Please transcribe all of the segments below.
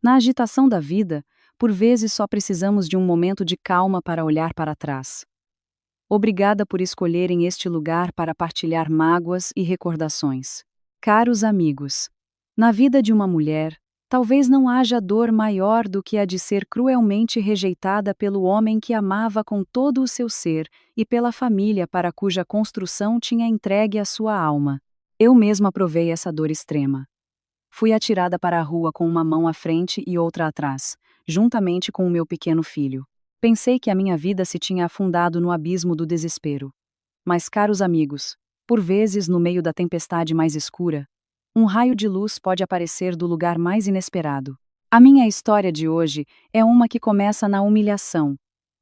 Na agitação da vida, por vezes só precisamos de um momento de calma para olhar para trás. Obrigada por escolherem este lugar para partilhar mágoas e recordações. Caros amigos, na vida de uma mulher, talvez não haja dor maior do que a de ser cruelmente rejeitada pelo homem que amava com todo o seu ser e pela família para cuja construção tinha entregue a sua alma. Eu mesma provei essa dor extrema. Fui atirada para a rua com uma mão à frente e outra atrás, juntamente com o meu pequeno filho. Pensei que a minha vida se tinha afundado no abismo do desespero. Mas, caros amigos, por vezes, no meio da tempestade mais escura, um raio de luz pode aparecer do lugar mais inesperado. A minha história de hoje é uma que começa na humilhação,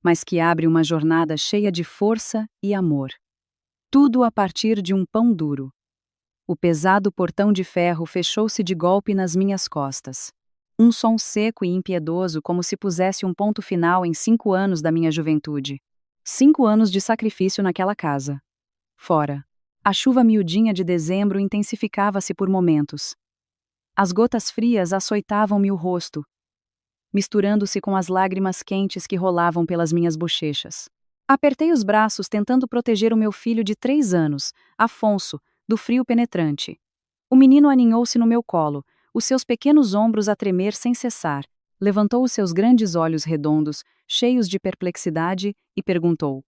mas que abre uma jornada cheia de força e amor. Tudo a partir de um pão duro. O pesado portão de ferro fechou-se de golpe nas minhas costas. Um som seco e impiedoso, como se pusesse um ponto final em 5 anos da minha juventude. 5 anos de sacrifício naquela casa. Fora. A chuva miudinha de dezembro intensificava-se por momentos. As gotas frias açoitavam-me o rosto, misturando-se com as lágrimas quentes que rolavam pelas minhas bochechas. Apertei os braços tentando proteger o meu filho de 3 anos, Afonso, do frio penetrante. O menino aninhou-se no meu colo, os seus pequenos ombros a tremer sem cessar, levantou os seus grandes olhos redondos, cheios de perplexidade, e perguntou: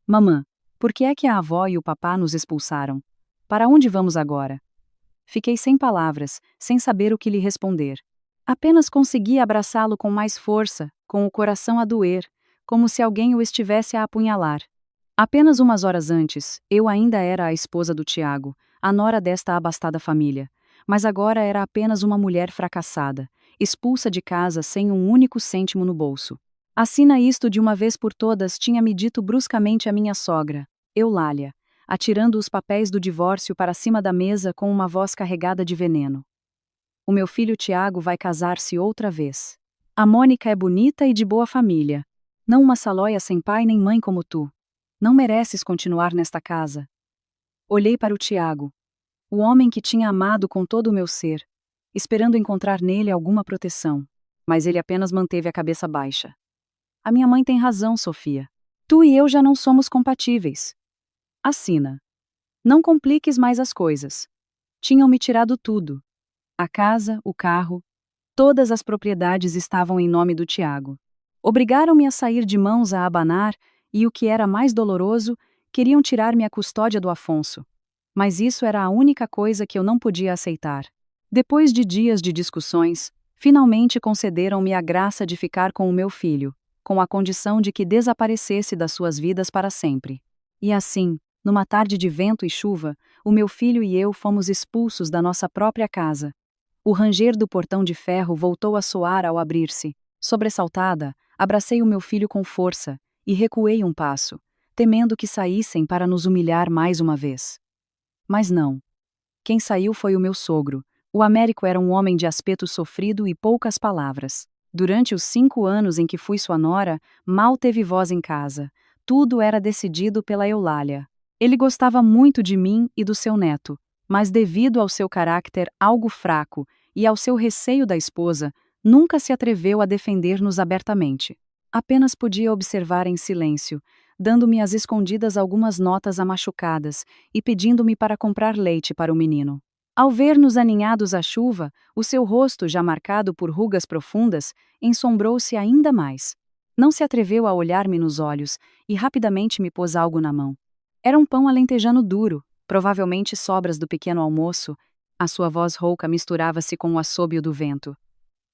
Mamã, por que é que a avó e o papá nos expulsaram? Para onde vamos agora? Fiquei sem palavras, sem saber o que lhe responder. Apenas consegui abraçá-lo com mais força, com o coração a doer, como se alguém o estivesse a apunhalar. Apenas umas horas antes, eu ainda era a esposa do Tiago, a nora desta abastada família, mas agora era apenas uma mulher fracassada, expulsa de casa sem um único cêntimo no bolso. Assina isto de uma vez por todas, tinha-me dito bruscamente a minha sogra, Eulália, atirando os papéis do divórcio para cima da mesa com uma voz carregada de veneno. O meu filho Tiago vai casar-se outra vez. A Mônica é bonita e de boa família. Não uma salóia sem pai nem mãe como tu. Não mereces continuar nesta casa. Olhei para o Tiago, o homem que tinha amado com todo o meu ser, esperando encontrar nele alguma proteção, mas ele apenas manteve a cabeça baixa. A minha mãe tem razão, Sofia. Tu e eu já não somos compatíveis. Assina. Não compliques mais as coisas. Tinham-me tirado tudo. A casa, o carro, todas as propriedades estavam em nome do Tiago. Obrigaram-me a sair de mãos a abanar e, o que era mais doloroso, queriam tirar-me a custódia do Afonso. Mas isso era a única coisa que eu não podia aceitar. Depois de dias de discussões, finalmente concederam-me a graça de ficar com o meu filho, com a condição de que desaparecesse das suas vidas para sempre. E assim, numa tarde de vento e chuva, o meu filho e eu fomos expulsos da nossa própria casa. O ranger do portão de ferro voltou a soar ao abrir-se. Sobressaltada, abracei o meu filho com força e recuei um passo, temendo que saíssem para nos humilhar mais uma vez. Mas não. Quem saiu foi o meu sogro. O Américo era um homem de aspecto sofrido e poucas palavras. Durante os 5 anos em que fui sua nora, mal teve voz em casa. Tudo era decidido pela Eulália. Ele gostava muito de mim e do seu neto, mas devido ao seu caráter algo fraco e ao seu receio da esposa, nunca se atreveu a defender-nos abertamente. Apenas podia observar em silêncio, dando-me às escondidas algumas notas amachucadas e pedindo-me para comprar leite para o menino. Ao ver-nos aninhados à chuva, o seu rosto, já marcado por rugas profundas, ensombrou-se ainda mais. Não se atreveu a olhar-me nos olhos e rapidamente me pôs algo na mão. Era um pão alentejano duro, provavelmente sobras do pequeno almoço. A sua voz rouca misturava-se com o assobio do vento.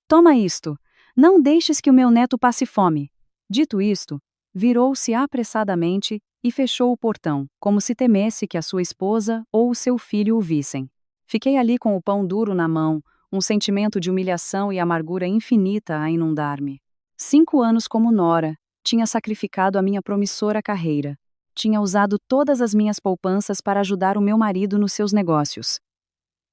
Toma isto! Não deixes que o meu neto passe fome! Dito isto, virou-se apressadamente e fechou o portão, como se temesse que a sua esposa ou o seu filho o vissem. Fiquei ali com o pão duro na mão, um sentimento de humilhação e amargura infinita a inundar-me. 5 anos como nora, tinha sacrificado a minha promissora carreira. Tinha usado todas as minhas poupanças para ajudar o meu marido nos seus negócios.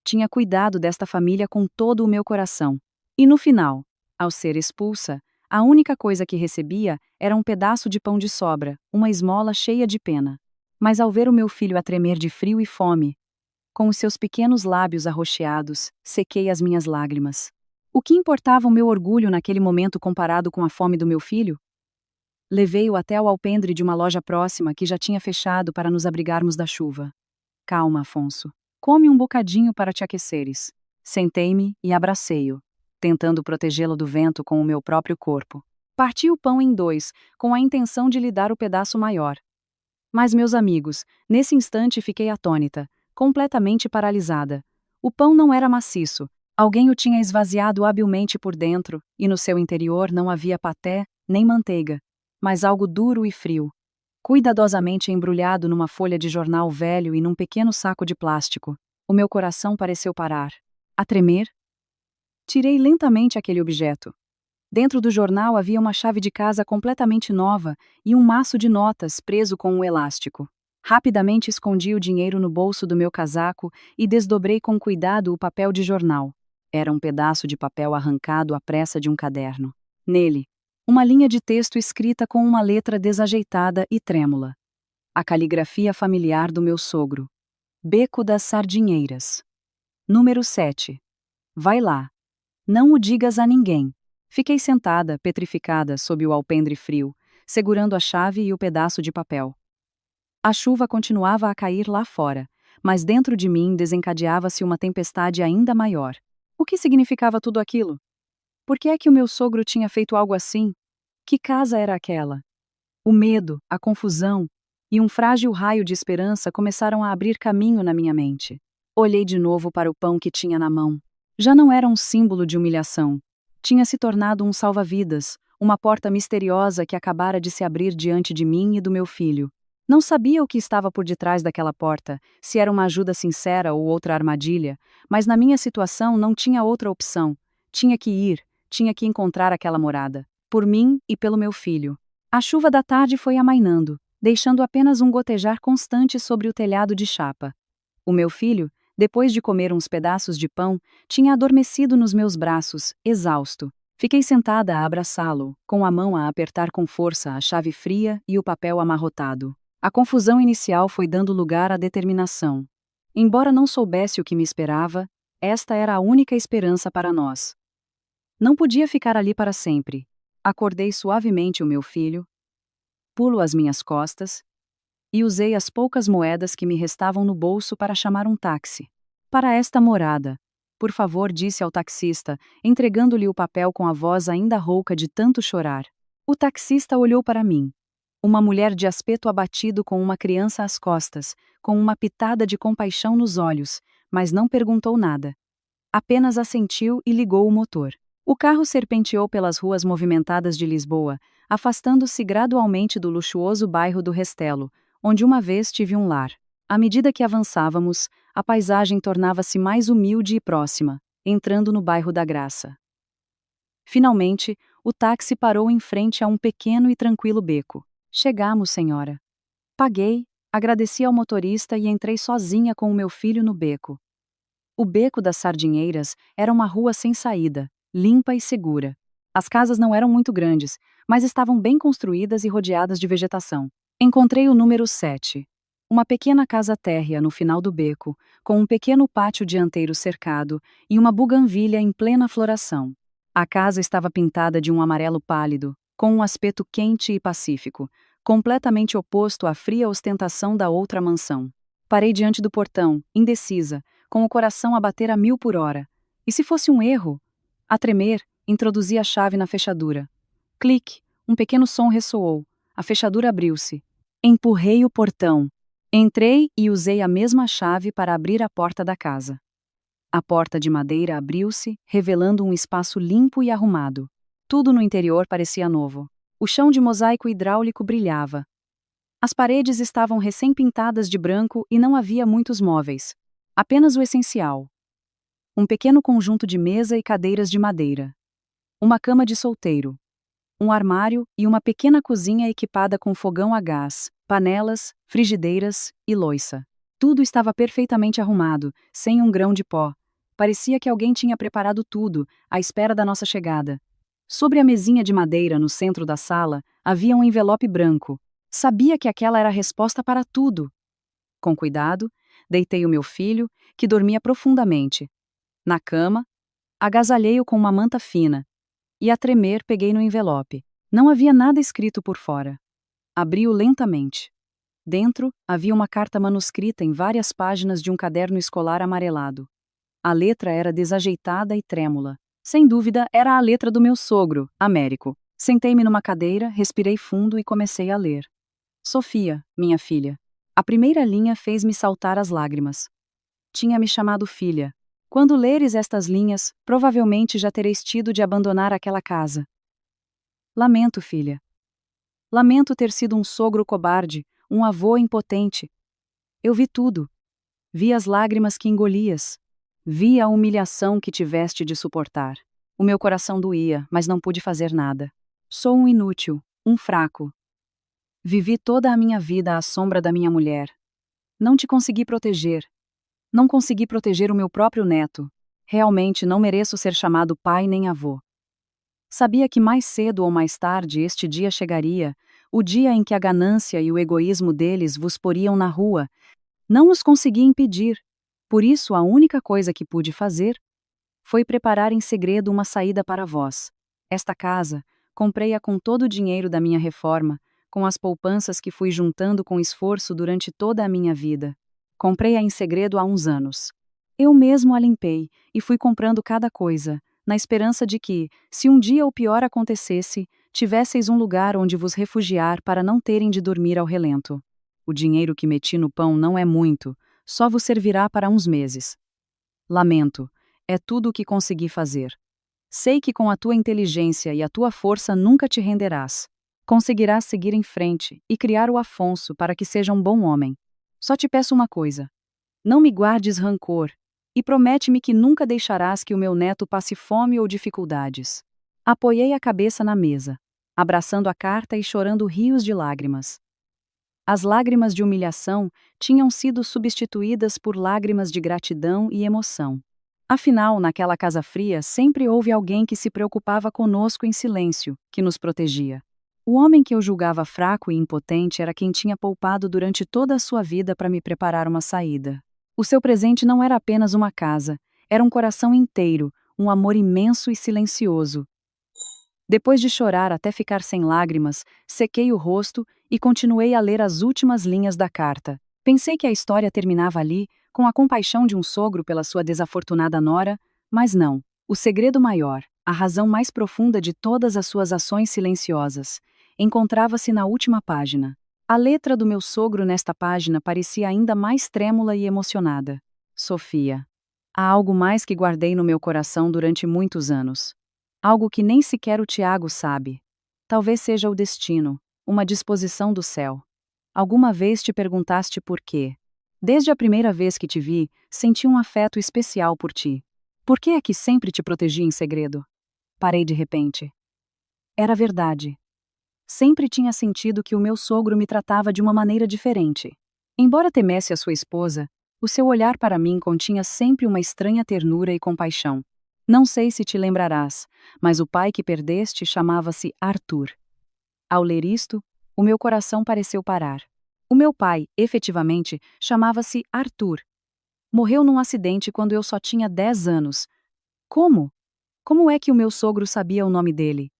Tinha cuidado desta família com todo o meu coração. E no final, ao ser expulsa, a única coisa que recebia era um pedaço de pão de sobra, uma esmola cheia de pena. Mas ao ver o meu filho a tremer de frio e fome, com os seus pequenos lábios arroxeados, sequei as minhas lágrimas. O que importava o meu orgulho naquele momento comparado com a fome do meu filho? Levei-o até ao alpendre de uma loja próxima que já tinha fechado para nos abrigarmos da chuva. Calma, Afonso. Come um bocadinho para te aqueceres. Sentei-me e abracei-o, tentando protegê-lo do vento com o meu próprio corpo. Parti o pão em dois, com a intenção de lhe dar o pedaço maior. Mas, meus amigos, nesse instante fiquei atônita, completamente paralisada. O pão não era maciço. Alguém o tinha esvaziado habilmente por dentro, e no seu interior não havia paté, nem manteiga, mas algo duro e frio, cuidadosamente embrulhado numa folha de jornal velho e num pequeno saco de plástico. O meu coração pareceu parar. A tremer? Tirei lentamente aquele objeto. Dentro do jornal havia uma chave de casa completamente nova e um maço de notas preso com um elástico. Rapidamente escondi o dinheiro no bolso do meu casaco e desdobrei com cuidado o papel de jornal. Era um pedaço de papel arrancado à pressa de um caderno. Nele, uma linha de texto escrita com uma letra desajeitada e trêmula. A caligrafia familiar do meu sogro. Beco das Sardinheiras. Número 7. Vai lá. Não o digas a ninguém. Fiquei sentada, petrificada, sob o alpendre frio, segurando a chave e o pedaço de papel. A chuva continuava a cair lá fora, mas dentro de mim desencadeava-se uma tempestade ainda maior. O que significava tudo aquilo? Por que é que o meu sogro tinha feito algo assim? Que casa era aquela? O medo, a confusão e um frágil raio de esperança começaram a abrir caminho na minha mente. Olhei de novo para o pão que tinha na mão. Já não era um símbolo de humilhação. Tinha se tornado um salva-vidas, uma porta misteriosa que acabara de se abrir diante de mim e do meu filho. Não sabia o que estava por detrás daquela porta, se era uma ajuda sincera ou outra armadilha, mas na minha situação não tinha outra opção. Tinha que ir, tinha que encontrar aquela morada, por mim e pelo meu filho. A chuva da tarde foi amainando, deixando apenas um gotejar constante sobre o telhado de chapa. O meu filho, depois de comer uns pedaços de pão, tinha adormecido nos meus braços, exausto. Fiquei sentada a abraçá-lo, com a mão a apertar com força a chave fria e o papel amarrotado. A confusão inicial foi dando lugar à determinação. Embora não soubesse o que me esperava, esta era a única esperança para nós. Não podia ficar ali para sempre. Acordei suavemente o meu filho, pulo às minhas costas, e usei as poucas moedas que me restavam no bolso para chamar um táxi. Para esta morada, por favor, disse ao taxista, entregando-lhe o papel com a voz ainda rouca de tanto chorar. O taxista olhou para mim. Uma mulher de aspecto abatido com uma criança às costas, com uma pitada de compaixão nos olhos, mas não perguntou nada. Apenas assentiu e ligou o motor. O carro serpenteou pelas ruas movimentadas de Lisboa, afastando-se gradualmente do luxuoso bairro do Restelo, onde uma vez tive um lar. À medida que avançávamos, a paisagem tornava-se mais humilde e próxima, entrando no bairro da Graça. Finalmente, o táxi parou em frente a um pequeno e tranquilo beco. Chegamos, senhora. Paguei, agradeci ao motorista e entrei sozinha com o meu filho no beco. O Beco das Sardinheiras era uma rua sem saída, limpa e segura. As casas não eram muito grandes, mas estavam bem construídas e rodeadas de vegetação. Encontrei o número 7. Uma pequena casa térrea no final do beco, com um pequeno pátio dianteiro cercado e uma buganvília em plena floração. A casa estava pintada de um amarelo pálido, com um aspecto quente e pacífico, completamente oposto à fria ostentação da outra mansão. Parei diante do portão, indecisa, com o coração a bater a 1000 por hora. E se fosse um erro? A tremer, introduzi a chave na fechadura. Clique, um pequeno som ressoou. A fechadura abriu-se. Empurrei o portão. Entrei e usei a mesma chave para abrir a porta da casa. A porta de madeira abriu-se, revelando um espaço limpo e arrumado. Tudo no interior parecia novo. O chão de mosaico hidráulico brilhava. As paredes estavam recém-pintadas de branco e não havia muitos móveis. Apenas o essencial. Um pequeno conjunto de mesa e cadeiras de madeira. Uma cama de solteiro. Um armário e uma pequena cozinha equipada com fogão a gás, panelas, frigideiras e louça. Tudo estava perfeitamente arrumado, sem um grão de pó. Parecia que alguém tinha preparado tudo, à espera da nossa chegada. Sobre a mesinha de madeira no centro da sala, havia um envelope branco. Sabia que aquela era a resposta para tudo. Com cuidado, deitei o meu filho, que dormia profundamente. Na cama, Agasalhei-o com uma manta fina, e a tremer peguei no envelope. Não havia nada escrito por fora. Abri-o lentamente. Dentro, havia uma carta manuscrita em várias páginas de um caderno escolar amarelado. A letra era desajeitada e trêmula. Sem dúvida, era a letra do meu sogro, Américo. Sentei-me numa cadeira, respirei fundo e comecei a ler. Sofia, minha filha. A primeira linha fez-me saltar as lágrimas. Tinha me chamado filha. Quando leres estas linhas, provavelmente já tereis tido de abandonar aquela casa. Lamento, filha. Lamento ter sido um sogro cobarde, um avô impotente. Eu vi tudo. Vi as lágrimas que engolias. Vi a humilhação que tiveste de suportar. O meu coração doía, mas não pude fazer nada. Sou um inútil, um fraco. Vivi toda a minha vida à sombra da minha mulher. Não te consegui proteger. Não consegui proteger o meu próprio neto. Realmente não mereço ser chamado pai nem avô. Sabia que mais cedo ou mais tarde este dia chegaria, o dia em que a ganância e o egoísmo deles vos poriam na rua. Não os consegui impedir. Por isso, a única coisa que pude fazer foi preparar em segredo uma saída para vós. Esta casa, comprei-a com todo o dinheiro da minha reforma, com as poupanças que fui juntando com esforço durante toda a minha vida. Comprei-a em segredo há uns anos. Eu mesmo a limpei e fui comprando cada coisa, na esperança de que, se um dia o pior acontecesse, tivesseis um lugar onde vos refugiar para não terem de dormir ao relento. O dinheiro que meti no pão não é muito, só vos servirá para uns meses. Lamento, é tudo o que consegui fazer. Sei que com a tua inteligência e a tua força nunca te renderás. Conseguirás seguir em frente e criar o Afonso para que seja um bom homem. Só te peço uma coisa. Não me guardes rancor e promete-me que nunca deixarás que o meu neto passe fome ou dificuldades. Apoiei a cabeça na mesa, abraçando a carta e chorando rios de lágrimas. As lágrimas de humilhação tinham sido substituídas por lágrimas de gratidão e emoção. Afinal, naquela casa fria sempre houve alguém que se preocupava conosco em silêncio, que nos protegia. O homem que eu julgava fraco e impotente era quem tinha poupado durante toda a sua vida para me preparar uma saída. O seu presente não era apenas uma casa, era um coração inteiro, um amor imenso e silencioso. Depois de chorar até ficar sem lágrimas, sequei o rosto e continuei a ler as últimas linhas da carta. Pensei que a história terminava ali, com a compaixão de um sogro pela sua desafortunada nora, mas não. O segredo maior, a razão mais profunda de todas as suas ações silenciosas, encontrava-se na última página. A letra do meu sogro nesta página parecia ainda mais trêmula e emocionada. Sofia. Há algo mais que guardei no meu coração durante muitos anos. Algo que nem sequer o Tiago sabe. Talvez seja o destino, uma disposição do céu. Alguma vez te perguntaste por quê? Desde a primeira vez que te vi, senti um afeto especial por ti. Por que é que sempre te protegi em segredo? Parei de repente. Era verdade. Sempre tinha sentido que o meu sogro me tratava de uma maneira diferente. Embora temesse a sua esposa, o seu olhar para mim continha sempre uma estranha ternura e compaixão. Não sei se te lembrarás, mas o pai que perdeste chamava-se Arthur. Ao ler isto, o meu coração pareceu parar. O meu pai, efetivamente, chamava-se Arthur. Morreu num acidente quando eu só tinha 10 anos. Como? Como é que o meu sogro sabia o nome dele?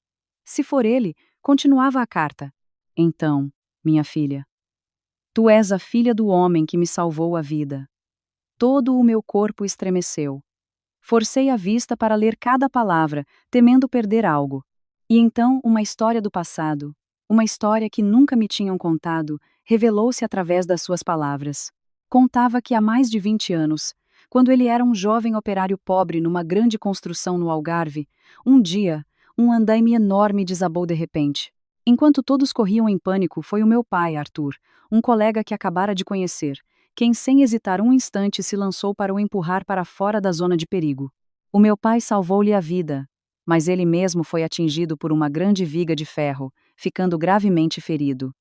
Se for ele, continuava a carta. Então, minha filha, tu és a filha do homem que me salvou a vida. Todo o meu corpo estremeceu. Forcei a vista para ler cada palavra, temendo perder algo. E então uma história do passado, uma história que nunca me tinham contado, revelou-se através das suas palavras. Contava que há mais de 20 anos, quando ele era um jovem operário pobre numa grande construção no Algarve, um dia, um andaime enorme desabou de repente. Enquanto todos corriam em pânico, foi o meu pai, Arthur, um colega que acabara de conhecer, quem sem hesitar um instante se lançou para o empurrar para fora da zona de perigo. O meu pai salvou-lhe a vida, mas ele mesmo foi atingido por uma grande viga de ferro, ficando gravemente ferido.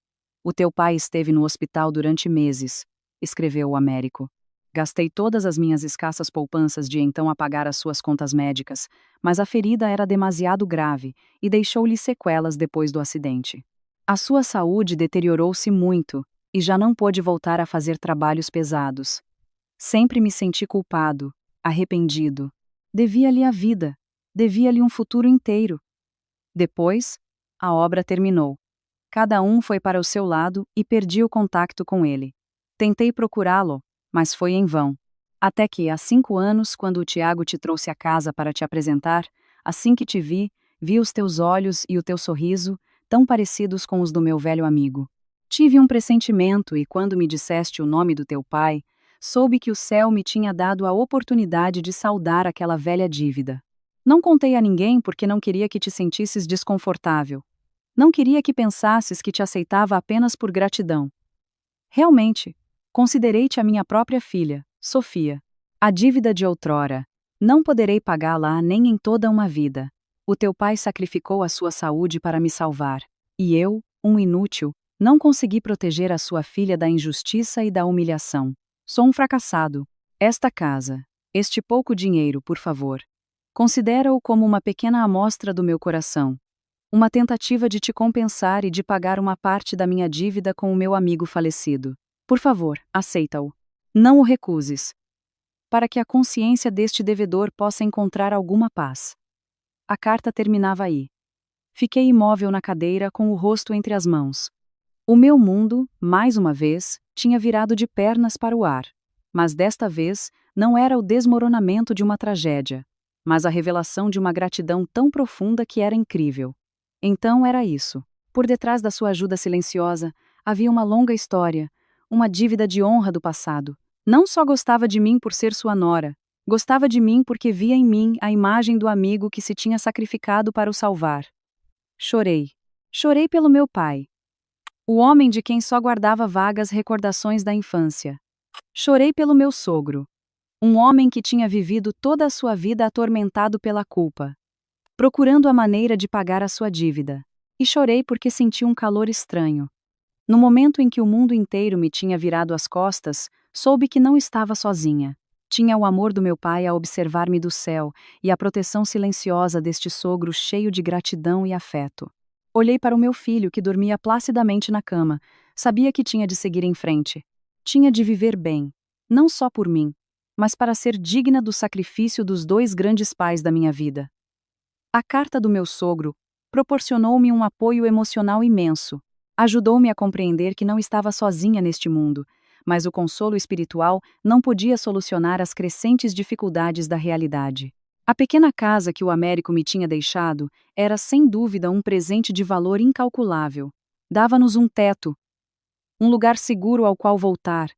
O teu pai esteve no hospital durante meses, escreveu o Américo. Gastei todas as minhas escassas poupanças de então a pagar as suas contas médicas, mas a ferida era demasiado grave e deixou-lhe sequelas depois do acidente. A sua saúde deteriorou-se muito e já não pôde voltar a fazer trabalhos pesados. Sempre me senti culpado, arrependido. Devia-lhe a vida, devia-lhe um futuro inteiro. Depois, a obra terminou. Cada um foi para o seu lado e perdi o contato com ele. Tentei procurá-lo, mas foi em vão. Até que, há 5 anos, quando o Tiago te trouxe à casa para te apresentar, assim que te vi os teus olhos e o teu sorriso, tão parecidos com os do meu velho amigo. Tive um pressentimento e, quando me disseste o nome do teu pai, soube que o céu me tinha dado a oportunidade de saldar aquela velha dívida. Não contei a ninguém porque não queria que te sentisses desconfortável. Não queria que pensasses que te aceitava apenas por gratidão. Realmente, considerei-te a minha própria filha, Sofia. A dívida de outrora. Não poderei pagá-la nem em toda uma vida. O teu pai sacrificou a sua saúde para me salvar. E eu, um inútil, não consegui proteger a sua filha da injustiça e da humilhação. Sou um fracassado. Esta casa, este pouco dinheiro, por favor. Considera-o como uma pequena amostra do meu coração. Uma tentativa de te compensar e de pagar uma parte da minha dívida com o meu amigo falecido. Por favor, aceita-o. Não o recuses. Para que a consciência deste devedor possa encontrar alguma paz. A carta terminava aí. Fiquei imóvel na cadeira com o rosto entre as mãos. O meu mundo, mais uma vez, tinha virado de pernas para o ar. Mas desta vez, não era o desmoronamento de uma tragédia, mas a revelação de uma gratidão tão profunda que era incrível. Então era isso. Por detrás da sua ajuda silenciosa, havia uma longa história, uma dívida de honra do passado. Não só gostava de mim por ser sua nora, gostava de mim porque via em mim a imagem do amigo que se tinha sacrificado para o salvar. Chorei. Chorei pelo meu pai. O homem de quem só guardava vagas recordações da infância. Chorei pelo meu sogro. Um homem que tinha vivido toda a sua vida atormentado pela culpa, procurando a maneira de pagar a sua dívida. E chorei porque senti um calor estranho. No momento em que o mundo inteiro me tinha virado as costas, soube que não estava sozinha. Tinha o amor do meu pai a observar-me do céu e a proteção silenciosa deste sogro cheio de gratidão e afeto. Olhei para o meu filho que dormia placidamente na cama. Sabia que tinha de seguir em frente. Tinha de viver bem, não só por mim, mas para ser digna do sacrifício dos 2 grandes pais da minha vida. A carta do meu sogro proporcionou-me um apoio emocional imenso. Ajudou-me a compreender que não estava sozinha neste mundo, mas o consolo espiritual não podia solucionar as crescentes dificuldades da realidade. A pequena casa que o Américo me tinha deixado era sem dúvida um presente de valor incalculável. Dava-nos um teto, um lugar seguro ao qual voltar.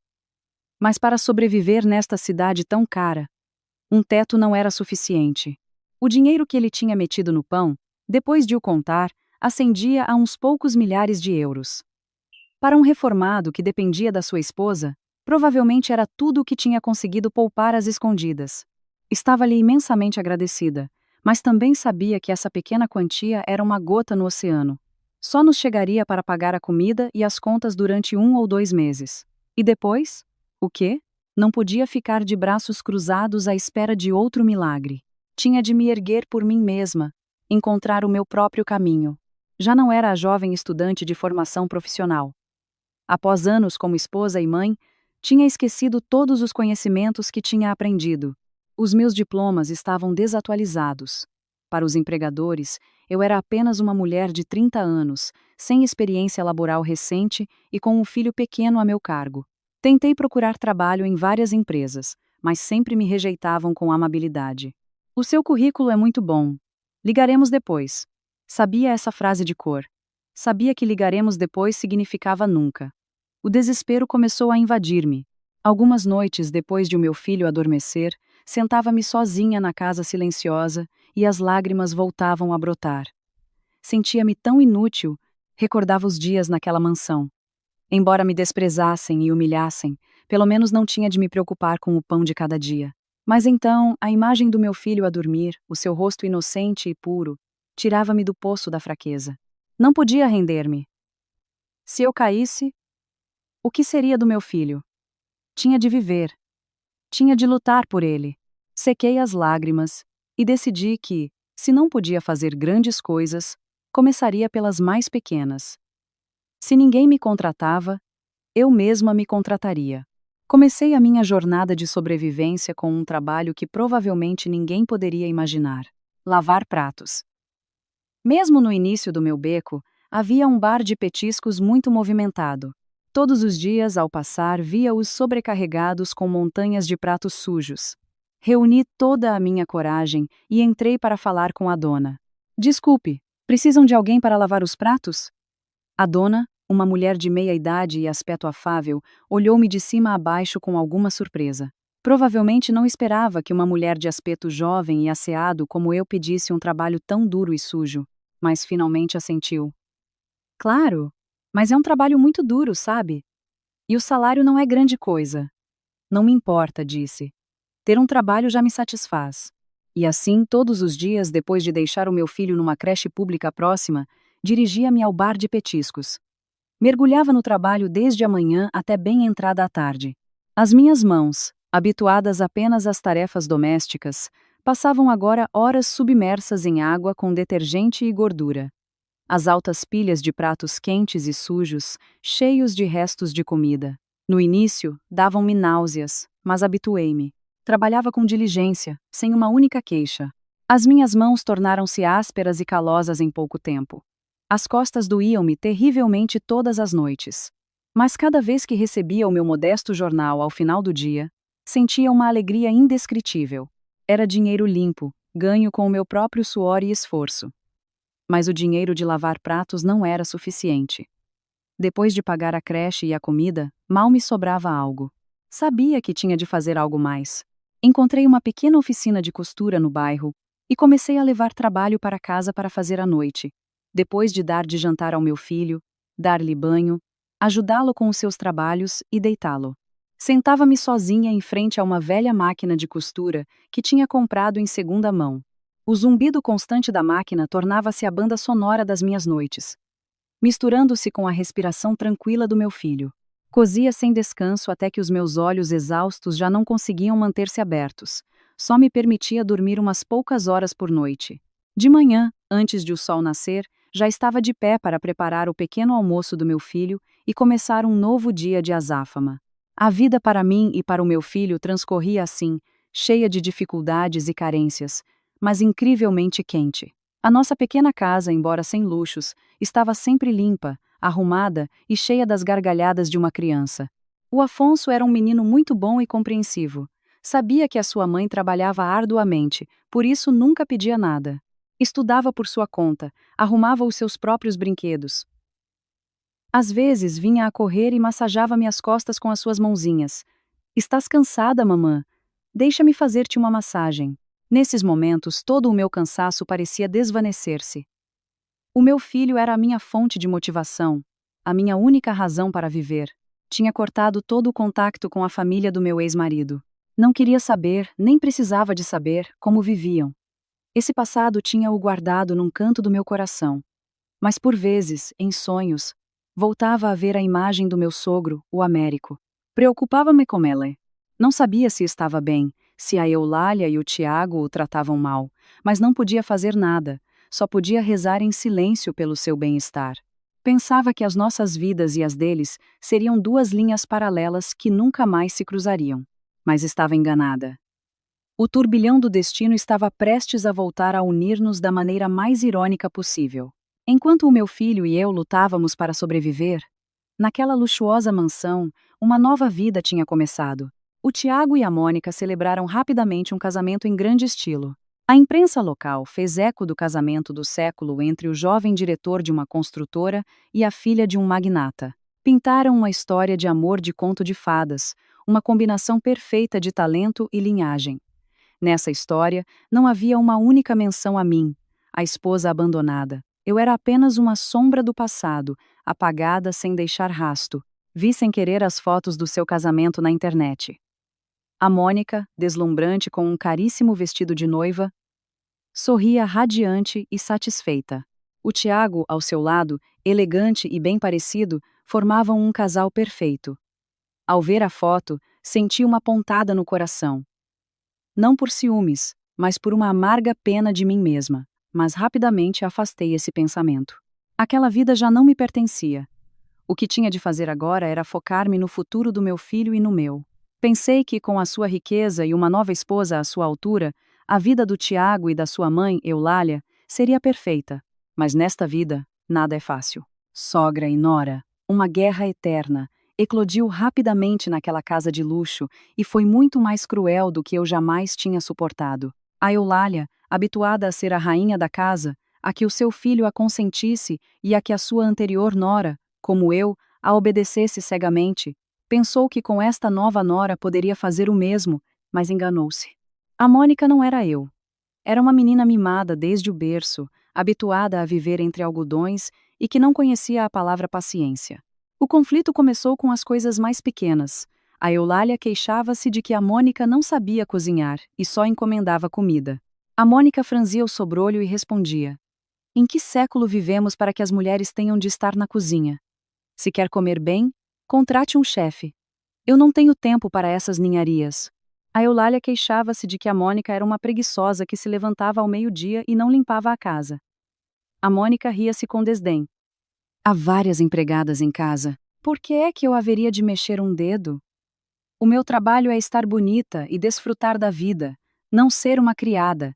Mas para sobreviver nesta cidade tão cara, um teto não era suficiente. O dinheiro que ele tinha metido no pão, depois de o contar, ascendia a uns poucos milhares de euros. Para um reformado que dependia da sua esposa, provavelmente era tudo o que tinha conseguido poupar às escondidas. Estava-lhe imensamente agradecida, mas também sabia que essa pequena quantia era uma gota no oceano. Só nos chegaria para pagar a comida e as contas durante 1 ou 2 meses. E depois? O quê? Não podia ficar de braços cruzados à espera de outro milagre. Tinha de me erguer por mim mesma, encontrar o meu próprio caminho. Já não era a jovem estudante de formação profissional. Após anos como esposa e mãe, tinha esquecido todos os conhecimentos que tinha aprendido. Os meus diplomas estavam desatualizados. Para os empregadores, eu era apenas uma mulher de 30 anos, sem experiência laboral recente e com um filho pequeno a meu cargo. Tentei procurar trabalho em várias empresas, mas sempre me rejeitavam com amabilidade. O seu currículo é muito bom. Ligaremos depois. Sabia essa frase de cor. Sabia que ligaremos depois significava nunca. O desespero começou a invadir-me. Algumas noites depois de o meu filho adormecer, sentava-me sozinha na casa silenciosa e as lágrimas voltavam a brotar. Sentia-me tão inútil, recordava os dias naquela mansão. Embora me desprezassem e humilhassem, pelo menos não tinha de me preocupar com o pão de cada dia. Mas então, a imagem do meu filho a dormir, o seu rosto inocente e puro, tirava-me do poço da fraqueza. Não podia render-me. Se eu caísse, o que seria do meu filho? Tinha de viver. Tinha de lutar por ele. Sequei as lágrimas e decidi que, se não podia fazer grandes coisas, começaria pelas mais pequenas. Se ninguém me contratava, eu mesma me contrataria. Comecei a minha jornada de sobrevivência com um trabalho que provavelmente ninguém poderia imaginar: lavar pratos. Mesmo no início do meu beco, havia um bar de petiscos muito movimentado. Todos os dias, ao passar, via-os sobrecarregados com montanhas de pratos sujos. Reuni toda a minha coragem e entrei para falar com a dona. Desculpe, precisam de alguém para lavar os pratos? A dona, uma mulher de meia idade e aspecto afável, olhou-me de cima a baixo com alguma surpresa. Provavelmente não esperava que uma mulher de aspecto jovem e asseado como eu pedisse um trabalho tão duro e sujo, mas finalmente assentiu. Claro, mas é um trabalho muito duro, sabe? E o salário não é grande coisa. Não me importa, disse. Ter um trabalho já me satisfaz. E assim, todos os dias, depois de deixar o meu filho numa creche pública próxima, dirigia-me ao bar de petiscos. Mergulhava no trabalho desde a manhã até bem entrada a tarde. As minhas mãos, habituadas apenas às tarefas domésticas, passavam agora horas submersas em água com detergente e gordura. As altas pilhas de pratos quentes e sujos, cheios de restos de comida. No início, davam-me náuseas, mas habituei-me. Trabalhava com diligência, sem uma única queixa. As minhas mãos tornaram-se ásperas e calosas em pouco tempo. As costas doíam-me terrivelmente todas as noites. Mas cada vez que recebia o meu modesto jornal ao final do dia, sentia uma alegria indescritível. Era dinheiro limpo, ganho com o meu próprio suor e esforço. Mas o dinheiro de lavar pratos não era suficiente. Depois de pagar a creche e a comida, mal me sobrava algo. Sabia que tinha de fazer algo mais. Encontrei uma pequena oficina de costura no bairro e comecei a levar trabalho para casa para fazer à noite. Depois de dar de jantar ao meu filho, dar-lhe banho, ajudá-lo com os seus trabalhos e deitá-lo. Sentava-me sozinha em frente a uma velha máquina de costura que tinha comprado em segunda mão. O zumbido constante da máquina tornava-se a banda sonora das minhas noites, misturando-se com a respiração tranquila do meu filho. Cosia sem descanso até que os meus olhos exaustos já não conseguiam manter-se abertos. Só me permitia dormir umas poucas horas por noite. De manhã, antes de o sol nascer, já estava de pé para preparar o pequeno almoço do meu filho e começar um novo dia de azáfama. A vida para mim e para o meu filho transcorria assim, cheia de dificuldades e carências, mas incrivelmente quente. A nossa pequena casa, embora sem luxos, estava sempre limpa, arrumada e cheia das gargalhadas de uma criança. O Afonso era um menino muito bom e compreensivo. Sabia que a sua mãe trabalhava arduamente, por isso nunca pedia nada. Estudava por sua conta, arrumava os seus próprios brinquedos. Às vezes vinha a correr e massageava-me as costas com as suas mãozinhas. Estás cansada, mamã? Deixa-me fazer-te uma massagem. Nesses momentos, todo o meu cansaço parecia desvanecer-se. O meu filho era a minha fonte de motivação, a minha única razão para viver. Tinha cortado todo o contato com a família do meu ex-marido. Não queria saber, nem precisava de saber, como viviam. Esse passado tinha-o guardado num canto do meu coração. Mas por vezes, em sonhos, voltava a ver a imagem do meu sogro, o Américo. Preocupava-me com ele. Não sabia se estava bem, se a Eulália e o Tiago o tratavam mal, mas não podia fazer nada, só podia rezar em silêncio pelo seu bem-estar. Pensava que as nossas vidas e as deles seriam duas linhas paralelas que nunca mais se cruzariam. Mas estava enganada. O turbilhão do destino estava prestes a voltar a unir-nos da maneira mais irônica possível. Enquanto o meu filho e eu lutávamos para sobreviver, naquela luxuosa mansão, uma nova vida tinha começado. O Tiago e a Mônica celebraram rapidamente um casamento em grande estilo. A imprensa local fez eco do casamento do século entre o jovem diretor de uma construtora e a filha de um magnata. Pintaram uma história de amor de conto de fadas, uma combinação perfeita de talento e linhagem. Nessa história, não havia uma única menção a mim, a esposa abandonada. Eu era apenas uma sombra do passado, apagada sem deixar rasto. Vi sem querer as fotos do seu casamento na internet. A Mônica, deslumbrante com um caríssimo vestido de noiva, sorria radiante e satisfeita. O Tiago, ao seu lado, elegante e bem parecido, formavam um casal perfeito. Ao ver a foto, senti uma pontada no coração. Não por ciúmes, mas por uma amarga pena de mim mesma, mas rapidamente afastei esse pensamento. Aquela vida já não me pertencia. O que tinha de fazer agora era focar-me no futuro do meu filho e no meu. Pensei que, com a sua riqueza e uma nova esposa à sua altura, a vida do Tiago e da sua mãe, Eulália, seria perfeita. Mas nesta vida, nada é fácil. Sogra e nora, uma guerra eterna, eclodiu rapidamente naquela casa de luxo e foi muito mais cruel do que eu jamais tinha suportado. A Eulália, habituada a ser a rainha da casa, a que o seu filho a consentisse e a que a sua anterior nora, como eu, a obedecesse cegamente, pensou que com esta nova nora poderia fazer o mesmo, mas enganou-se. A Mônica não era eu. Era uma menina mimada desde o berço, habituada a viver entre algodões e que não conhecia a palavra paciência. O conflito começou com as coisas mais pequenas. A Eulália queixava-se de que a Mônica não sabia cozinhar e só encomendava comida. A Mônica franzia o sobrolho e respondia: "Em que século vivemos para que as mulheres tenham de estar na cozinha? Se quer comer bem, contrate um chefe. Eu não tenho tempo para essas ninharias." A Eulália queixava-se de que a Mônica era uma preguiçosa que se levantava ao meio-dia e não limpava a casa. A Mônica ria-se com desdém. "Há várias empregadas em casa. Por que é que eu haveria de mexer um dedo? O meu trabalho é estar bonita e desfrutar da vida, não ser uma criada."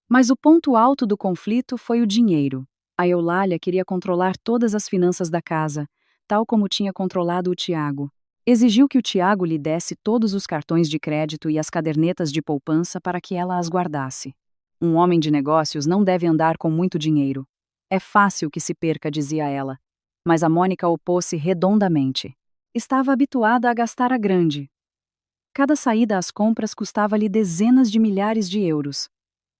Mas o ponto alto do conflito foi o dinheiro. A Eulália queria controlar todas as finanças da casa, tal como tinha controlado o Tiago. Exigiu que o Tiago lhe desse todos os cartões de crédito e as cadernetas de poupança para que ela as guardasse. Um homem de negócios não deve andar com muito dinheiro. É fácil que se perca, dizia ela. Mas a Mônica opôs-se redondamente. Estava habituada a gastar a grande. Cada saída às compras custava-lhe dezenas de milhares de euros.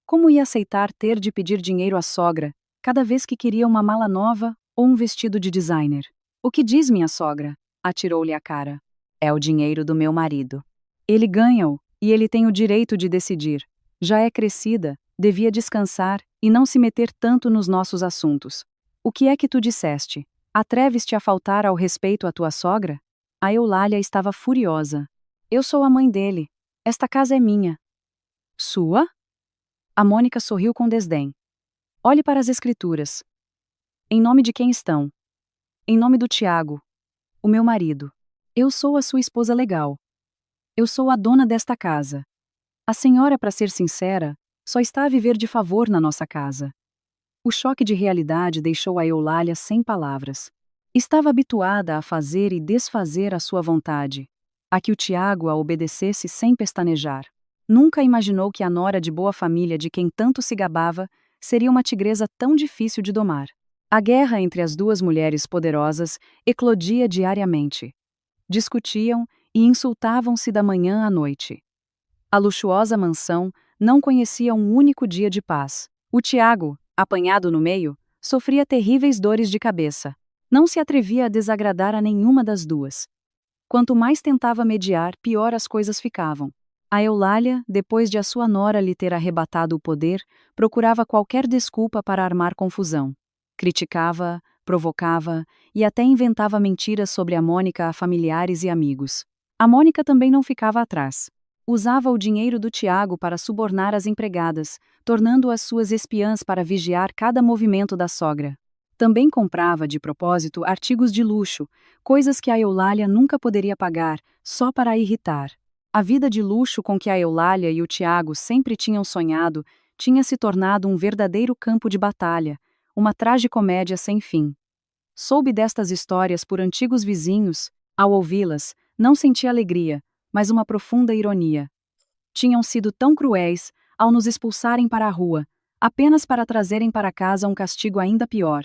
Como ia aceitar ter de pedir dinheiro à sogra, cada vez que queria uma mala nova ou um vestido de designer? "O que diz minha sogra?" atirou-lhe a cara. "É o dinheiro do meu marido. Ele ganha-o e ele tem o direito de decidir. Já é crescida, devia descansar e não se meter tanto nos nossos assuntos. O que é que tu disseste? Atreves-te a faltar ao respeito à tua sogra?" A Eulália estava furiosa. "Eu sou a mãe dele. Esta casa é minha." "Sua?" A Mônica sorriu com desdém. "Olhe para as escrituras. Em nome de quem estão?" "Em nome do Tiago, o meu marido. Eu sou a sua esposa legal. Eu sou a dona desta casa. A senhora, para ser sincera, só está a viver de favor na nossa casa." O choque de realidade deixou a Eulália sem palavras. Estava habituada a fazer e desfazer a sua vontade, a que o Tiago a obedecesse sem pestanejar. Nunca imaginou que a nora de boa família de quem tanto se gabava seria uma tigresa tão difícil de domar. A guerra entre as duas mulheres poderosas eclodia diariamente. Discutiam e insultavam-se da manhã à noite. A luxuosa mansão não conhecia um único dia de paz. O Tiago, apanhado no meio, sofria terríveis dores de cabeça. Não se atrevia a desagradar a nenhuma das duas. Quanto mais tentava mediar, pior as coisas ficavam. A Eulália, depois de a sua nora lhe ter arrebatado o poder, procurava qualquer desculpa para armar confusão. Criticava, provocava e até inventava mentiras sobre a Mônica a familiares e amigos. A Mônica também não ficava atrás. Usava o dinheiro do Tiago para subornar as empregadas, tornando-as suas espiãs para vigiar cada movimento da sogra. Também comprava, de propósito, artigos de luxo, coisas que a Eulália nunca poderia pagar, só para a irritar. A vida de luxo com que a Eulália e o Tiago sempre tinham sonhado tinha se tornado um verdadeiro campo de batalha, uma tragicomédia sem fim. Soube destas histórias por antigos vizinhos. Ao ouvi-las, não senti alegria, mas uma profunda ironia. Tinham sido tão cruéis ao nos expulsarem para a rua, apenas para trazerem para casa um castigo ainda pior.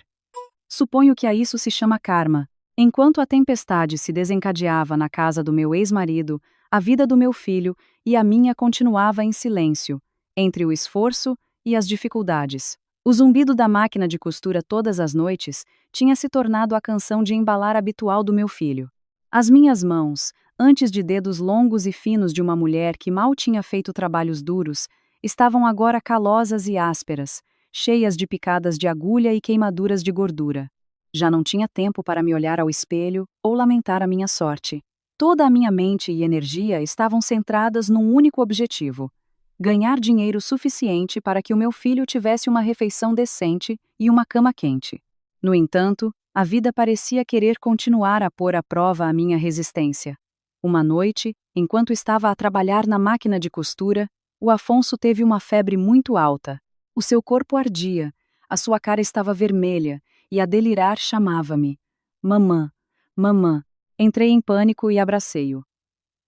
Suponho que a isso se chama karma. Enquanto a tempestade se desencadeava na casa do meu ex-marido, a vida do meu filho e a minha continuava em silêncio, entre o esforço e as dificuldades. O zumbido da máquina de costura todas as noites tinha se tornado a canção de embalar habitual do meu filho. As minhas mãos, antes de dedos longos e finos de uma mulher que mal tinha feito trabalhos duros, estavam agora calosas e ásperas, cheias de picadas de agulha e queimaduras de gordura. Já não tinha tempo para me olhar ao espelho ou lamentar a minha sorte. Toda a minha mente e energia estavam centradas num único objetivo: ganhar dinheiro suficiente para que o meu filho tivesse uma refeição decente e uma cama quente. No entanto, a vida parecia querer continuar a pôr à prova a minha resistência. Uma noite, enquanto estava a trabalhar na máquina de costura, o Afonso teve uma febre muito alta. O seu corpo ardia, a sua cara estava vermelha, e a delirar chamava-me. Mamã, mamã. Entrei em pânico e abracei-o.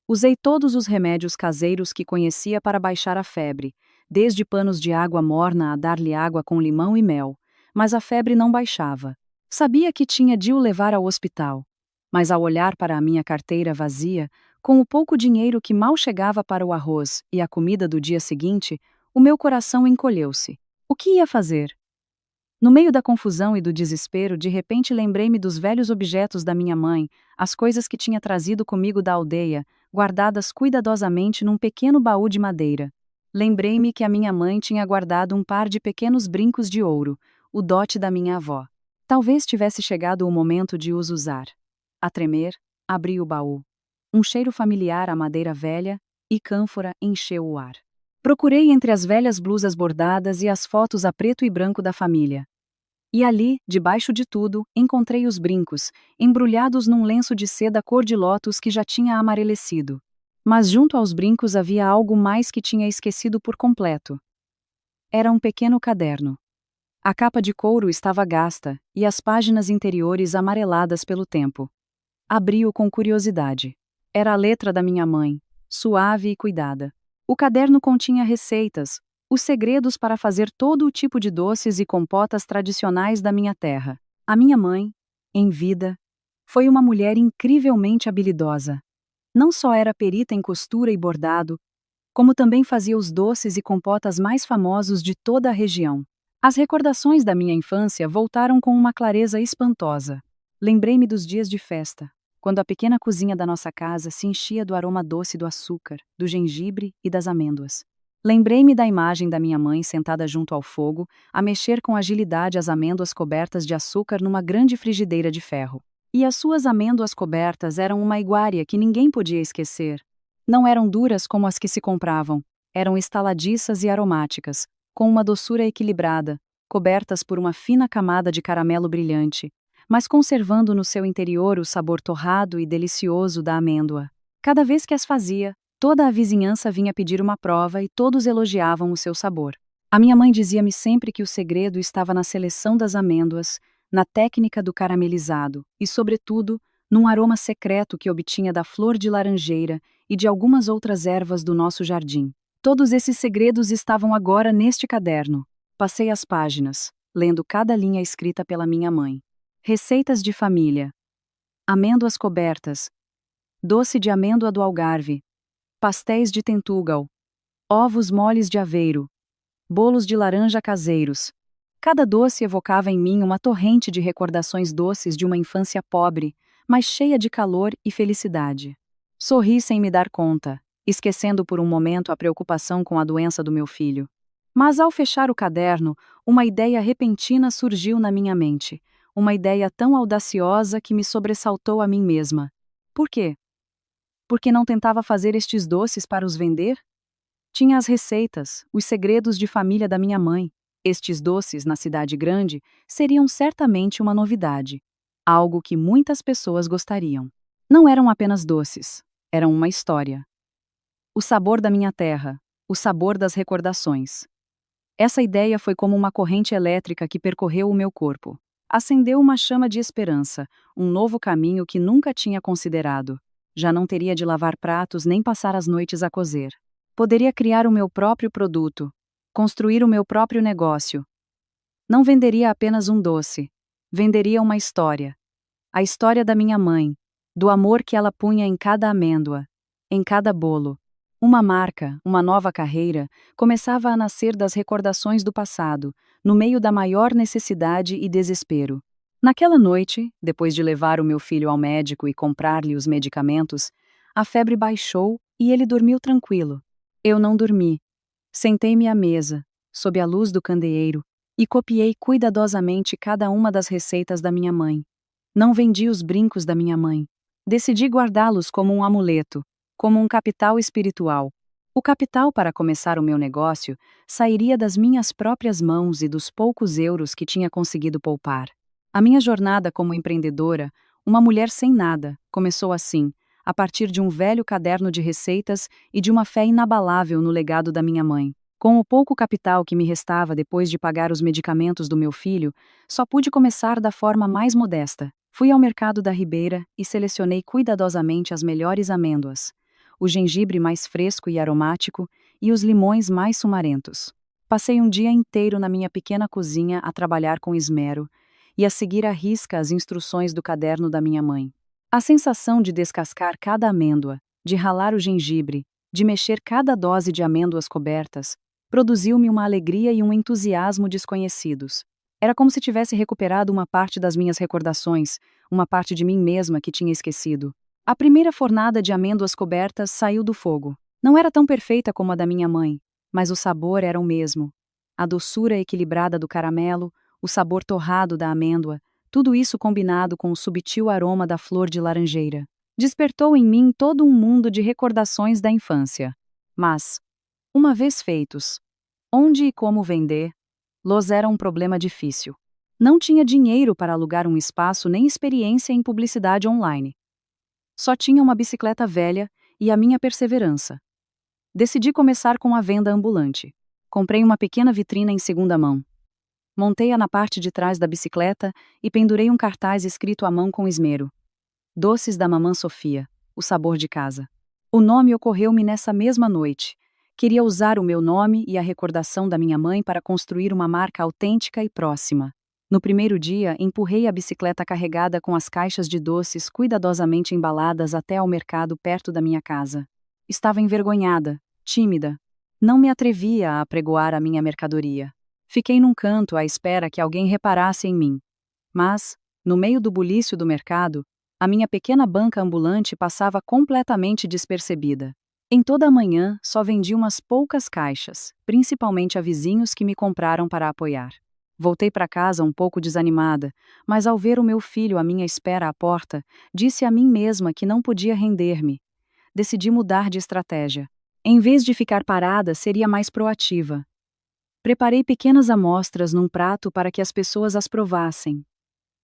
Usei todos os remédios caseiros que conhecia para baixar a febre, desde panos de água morna a dar-lhe água com limão e mel, mas a febre não baixava. Sabia que tinha de o levar ao hospital, mas ao olhar para a minha carteira vazia, com o pouco dinheiro que mal chegava para o arroz e a comida do dia seguinte, o meu coração encolheu-se. O que ia fazer? No meio da confusão e do desespero, de repente lembrei-me dos velhos objetos da minha mãe, as coisas que tinha trazido comigo da aldeia, guardadas cuidadosamente num pequeno baú de madeira. Lembrei-me que a minha mãe tinha guardado um par de pequenos brincos de ouro, o dote da minha avó. Talvez tivesse chegado o momento de os usar. A tremer, abri o baú. Um cheiro familiar a madeira velha e cânfora encheu o ar. Procurei entre as velhas blusas bordadas e as fotos a preto e branco da família. E ali, debaixo de tudo, encontrei os brincos, embrulhados num lenço de seda cor de lótus que já tinha amarelecido. Mas junto aos brincos havia algo mais que tinha esquecido por completo. Era um pequeno caderno. A capa de couro estava gasta, e as páginas interiores amareladas pelo tempo. Abri-o com curiosidade. Era a letra da minha mãe, suave e cuidada. O caderno continha receitas, os segredos para fazer todo o tipo de doces e compotas tradicionais da minha terra. A minha mãe, em vida, foi uma mulher incrivelmente habilidosa. Não só era perita em costura e bordado, como também fazia os doces e compotas mais famosos de toda a região. As recordações da minha infância voltaram com uma clareza espantosa. Lembrei-me dos dias de festa, quando a pequena cozinha da nossa casa se enchia do aroma doce do açúcar, do gengibre e das amêndoas. Lembrei-me da imagem da minha mãe sentada junto ao fogo, a mexer com agilidade as amêndoas cobertas de açúcar numa grande frigideira de ferro. E as suas amêndoas cobertas eram uma iguaria que ninguém podia esquecer. Não eram duras como as que se compravam, eram estaladiças e aromáticas, com uma doçura equilibrada, cobertas por uma fina camada de caramelo brilhante, mas conservando no seu interior o sabor torrado e delicioso da amêndoa. Cada vez que as fazia, toda a vizinhança vinha pedir uma prova e todos elogiavam o seu sabor. A minha mãe dizia-me sempre que o segredo estava na seleção das amêndoas, na técnica do caramelizado e, sobretudo, num aroma secreto que obtinha da flor de laranjeira e de algumas outras ervas do nosso jardim. Todos esses segredos estavam agora neste caderno. Passei as páginas, lendo cada linha escrita pela minha mãe. Receitas de família. Amêndoas cobertas. Doce de amêndoa do Algarve. Pastéis de Tentugal. Ovos moles de aveiro. Bolos de laranja caseiros. Cada doce evocava em mim uma torrente de recordações doces de uma infância pobre, mas cheia de calor e felicidade. Sorri sem me dar conta, esquecendo por um momento a preocupação com a doença do meu filho. Mas ao fechar o caderno, uma ideia repentina surgiu na minha mente. Uma ideia tão audaciosa que me sobressaltou a mim mesma. Por quê? Porque não tentava fazer estes doces para os vender? Tinha as receitas, os segredos de família da minha mãe. Estes doces, na cidade grande, seriam certamente uma novidade. Algo que muitas pessoas gostariam. Não eram apenas doces, eram uma história. O sabor da minha terra, o sabor das recordações. Essa ideia foi como uma corrente elétrica que percorreu o meu corpo. Acendeu uma chama de esperança, um novo caminho que nunca tinha considerado. Já não teria de lavar pratos nem passar as noites a cozer. Poderia criar o meu próprio produto, construir o meu próprio negócio. Não venderia apenas um doce, venderia uma história. A história da minha mãe, do amor que ela punha em cada amêndoa, em cada bolo. Uma marca, uma nova carreira, começava a nascer das recordações do passado, no meio da maior necessidade e desespero. Naquela noite, depois de levar o meu filho ao médico e comprar-lhe os medicamentos, a febre baixou e ele dormiu tranquilo. Eu não dormi. Sentei-me à mesa, sob a luz do candeeiro, e copiei cuidadosamente cada uma das receitas da minha mãe. Não vendi os brincos da minha mãe. Decidi guardá-los como um amuleto, como um capital espiritual. O capital para começar o meu negócio sairia das minhas próprias mãos e dos poucos euros que tinha conseguido poupar. A minha jornada como empreendedora, uma mulher sem nada, começou assim, a partir de um velho caderno de receitas e de uma fé inabalável no legado da minha mãe. Com o pouco capital que me restava depois de pagar os medicamentos do meu filho, só pude começar da forma mais modesta. Fui ao mercado da Ribeira e selecionei cuidadosamente as melhores amêndoas, o gengibre mais fresco e aromático e os limões mais sumarentos. Passei um dia inteiro na minha pequena cozinha a trabalhar com esmero e a seguir à risca as instruções do caderno da minha mãe. A sensação de descascar cada amêndoa, de ralar o gengibre, de mexer cada dose de amêndoas cobertas, produziu-me uma alegria e um entusiasmo desconhecidos. Era como se tivesse recuperado uma parte das minhas recordações, uma parte de mim mesma que tinha esquecido. A primeira fornada de amêndoas cobertas saiu do fogo. Não era tão perfeita como a da minha mãe, mas o sabor era o mesmo. A doçura equilibrada do caramelo, o sabor torrado da amêndoa, tudo isso combinado com o subtil aroma da flor de laranjeira, despertou em mim todo um mundo de recordações da infância. Mas, uma vez feitos, onde e como vender? Los era um problema difícil. Não tinha dinheiro para alugar um espaço nem experiência em publicidade online. Só tinha uma bicicleta velha e a minha perseverança. Decidi começar com a venda ambulante. Comprei uma pequena vitrina em segunda mão. Montei-a na parte de trás da bicicleta e pendurei um cartaz escrito à mão com esmero. Doces da Mamã Sofia, o sabor de casa. O nome ocorreu-me nessa mesma noite. Queria usar o meu nome e a recordação da minha mãe para construir uma marca autêntica e próxima. No primeiro dia, empurrei a bicicleta carregada com as caixas de doces cuidadosamente embaladas até ao mercado perto da minha casa. Estava envergonhada, tímida. Não me atrevia a apregoar a minha mercadoria. Fiquei num canto à espera que alguém reparasse em mim. Mas, no meio do bulício do mercado, a minha pequena banca ambulante passava completamente despercebida. Em toda a manhã, só vendi umas poucas caixas, principalmente a vizinhos que me compraram para apoiar. Voltei para casa um pouco desanimada, mas ao ver o meu filho à minha espera à porta, disse a mim mesma que não podia render-me. Decidi mudar de estratégia. Em vez de ficar parada, seria mais proativa. Preparei pequenas amostras num prato para que as pessoas as provassem.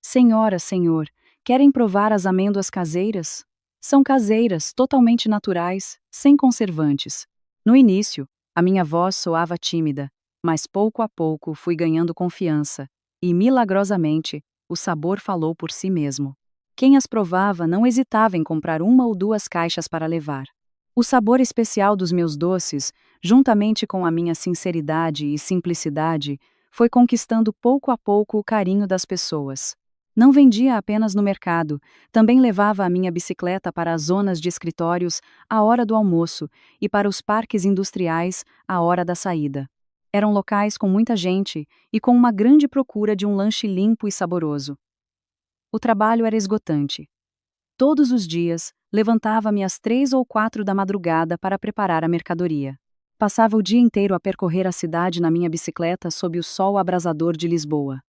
Senhora, senhor, querem provar as amêndoas caseiras? São caseiras, totalmente naturais, sem conservantes. No início, a minha voz soava tímida, mas pouco a pouco fui ganhando confiança, e, milagrosamente, o sabor falou por si mesmo. Quem as provava não hesitava em comprar uma ou duas caixas para levar. O sabor especial dos meus doces, juntamente com a minha sinceridade e simplicidade, foi conquistando pouco a pouco o carinho das pessoas. Não vendia apenas no mercado, também levava a minha bicicleta para as zonas de escritórios à hora do almoço e para os parques industriais à hora da saída. Eram locais com muita gente e com uma grande procura de um lanche limpo e saboroso. O trabalho era esgotante. Todos os dias, levantava-me às 3 ou 4 da madrugada para preparar a mercadoria. Passava o dia inteiro a percorrer a cidade na minha bicicleta sob o sol abrasador de Lisboa.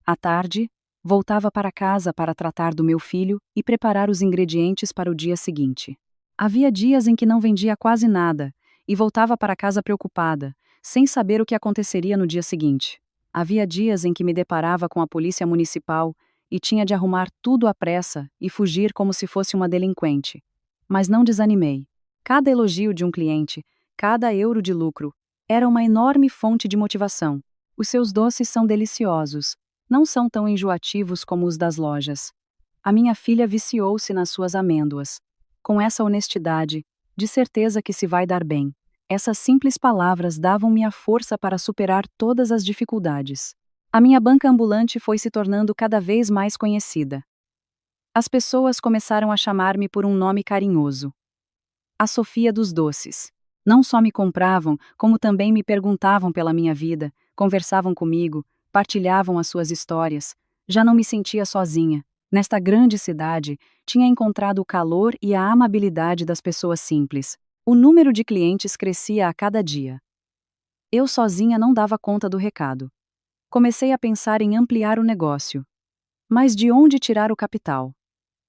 À tarde, voltava para casa para tratar do meu filho e preparar os ingredientes para o dia seguinte. Havia dias em que não vendia quase nada e voltava para casa preocupada, sem saber o que aconteceria no dia seguinte. Havia dias em que me deparava com a polícia municipal e tinha de arrumar tudo à pressa e fugir como se fosse uma delinquente. Mas não desanimei. Cada elogio de um cliente, cada euro de lucro, era uma enorme fonte de motivação. Os seus doces são deliciosos. Não são tão enjoativos como os das lojas. A minha filha viciou-se nas suas amêndoas. Com essa honestidade, de certeza que se vai dar bem. Essas simples palavras davam-me a força para superar todas as dificuldades. A minha banca ambulante foi se tornando cada vez mais conhecida. As pessoas começaram a chamar-me por um nome carinhoso. A Sofia dos Doces. Não só me compravam, como também me perguntavam pela minha vida, conversavam comigo, partilhavam as suas histórias. Já não me sentia sozinha. Nesta grande cidade, tinha encontrado o calor e a amabilidade das pessoas simples. O número de clientes crescia a cada dia. Eu sozinha não dava conta do recado. Comecei a pensar em ampliar o negócio. Mas de onde tirar o capital?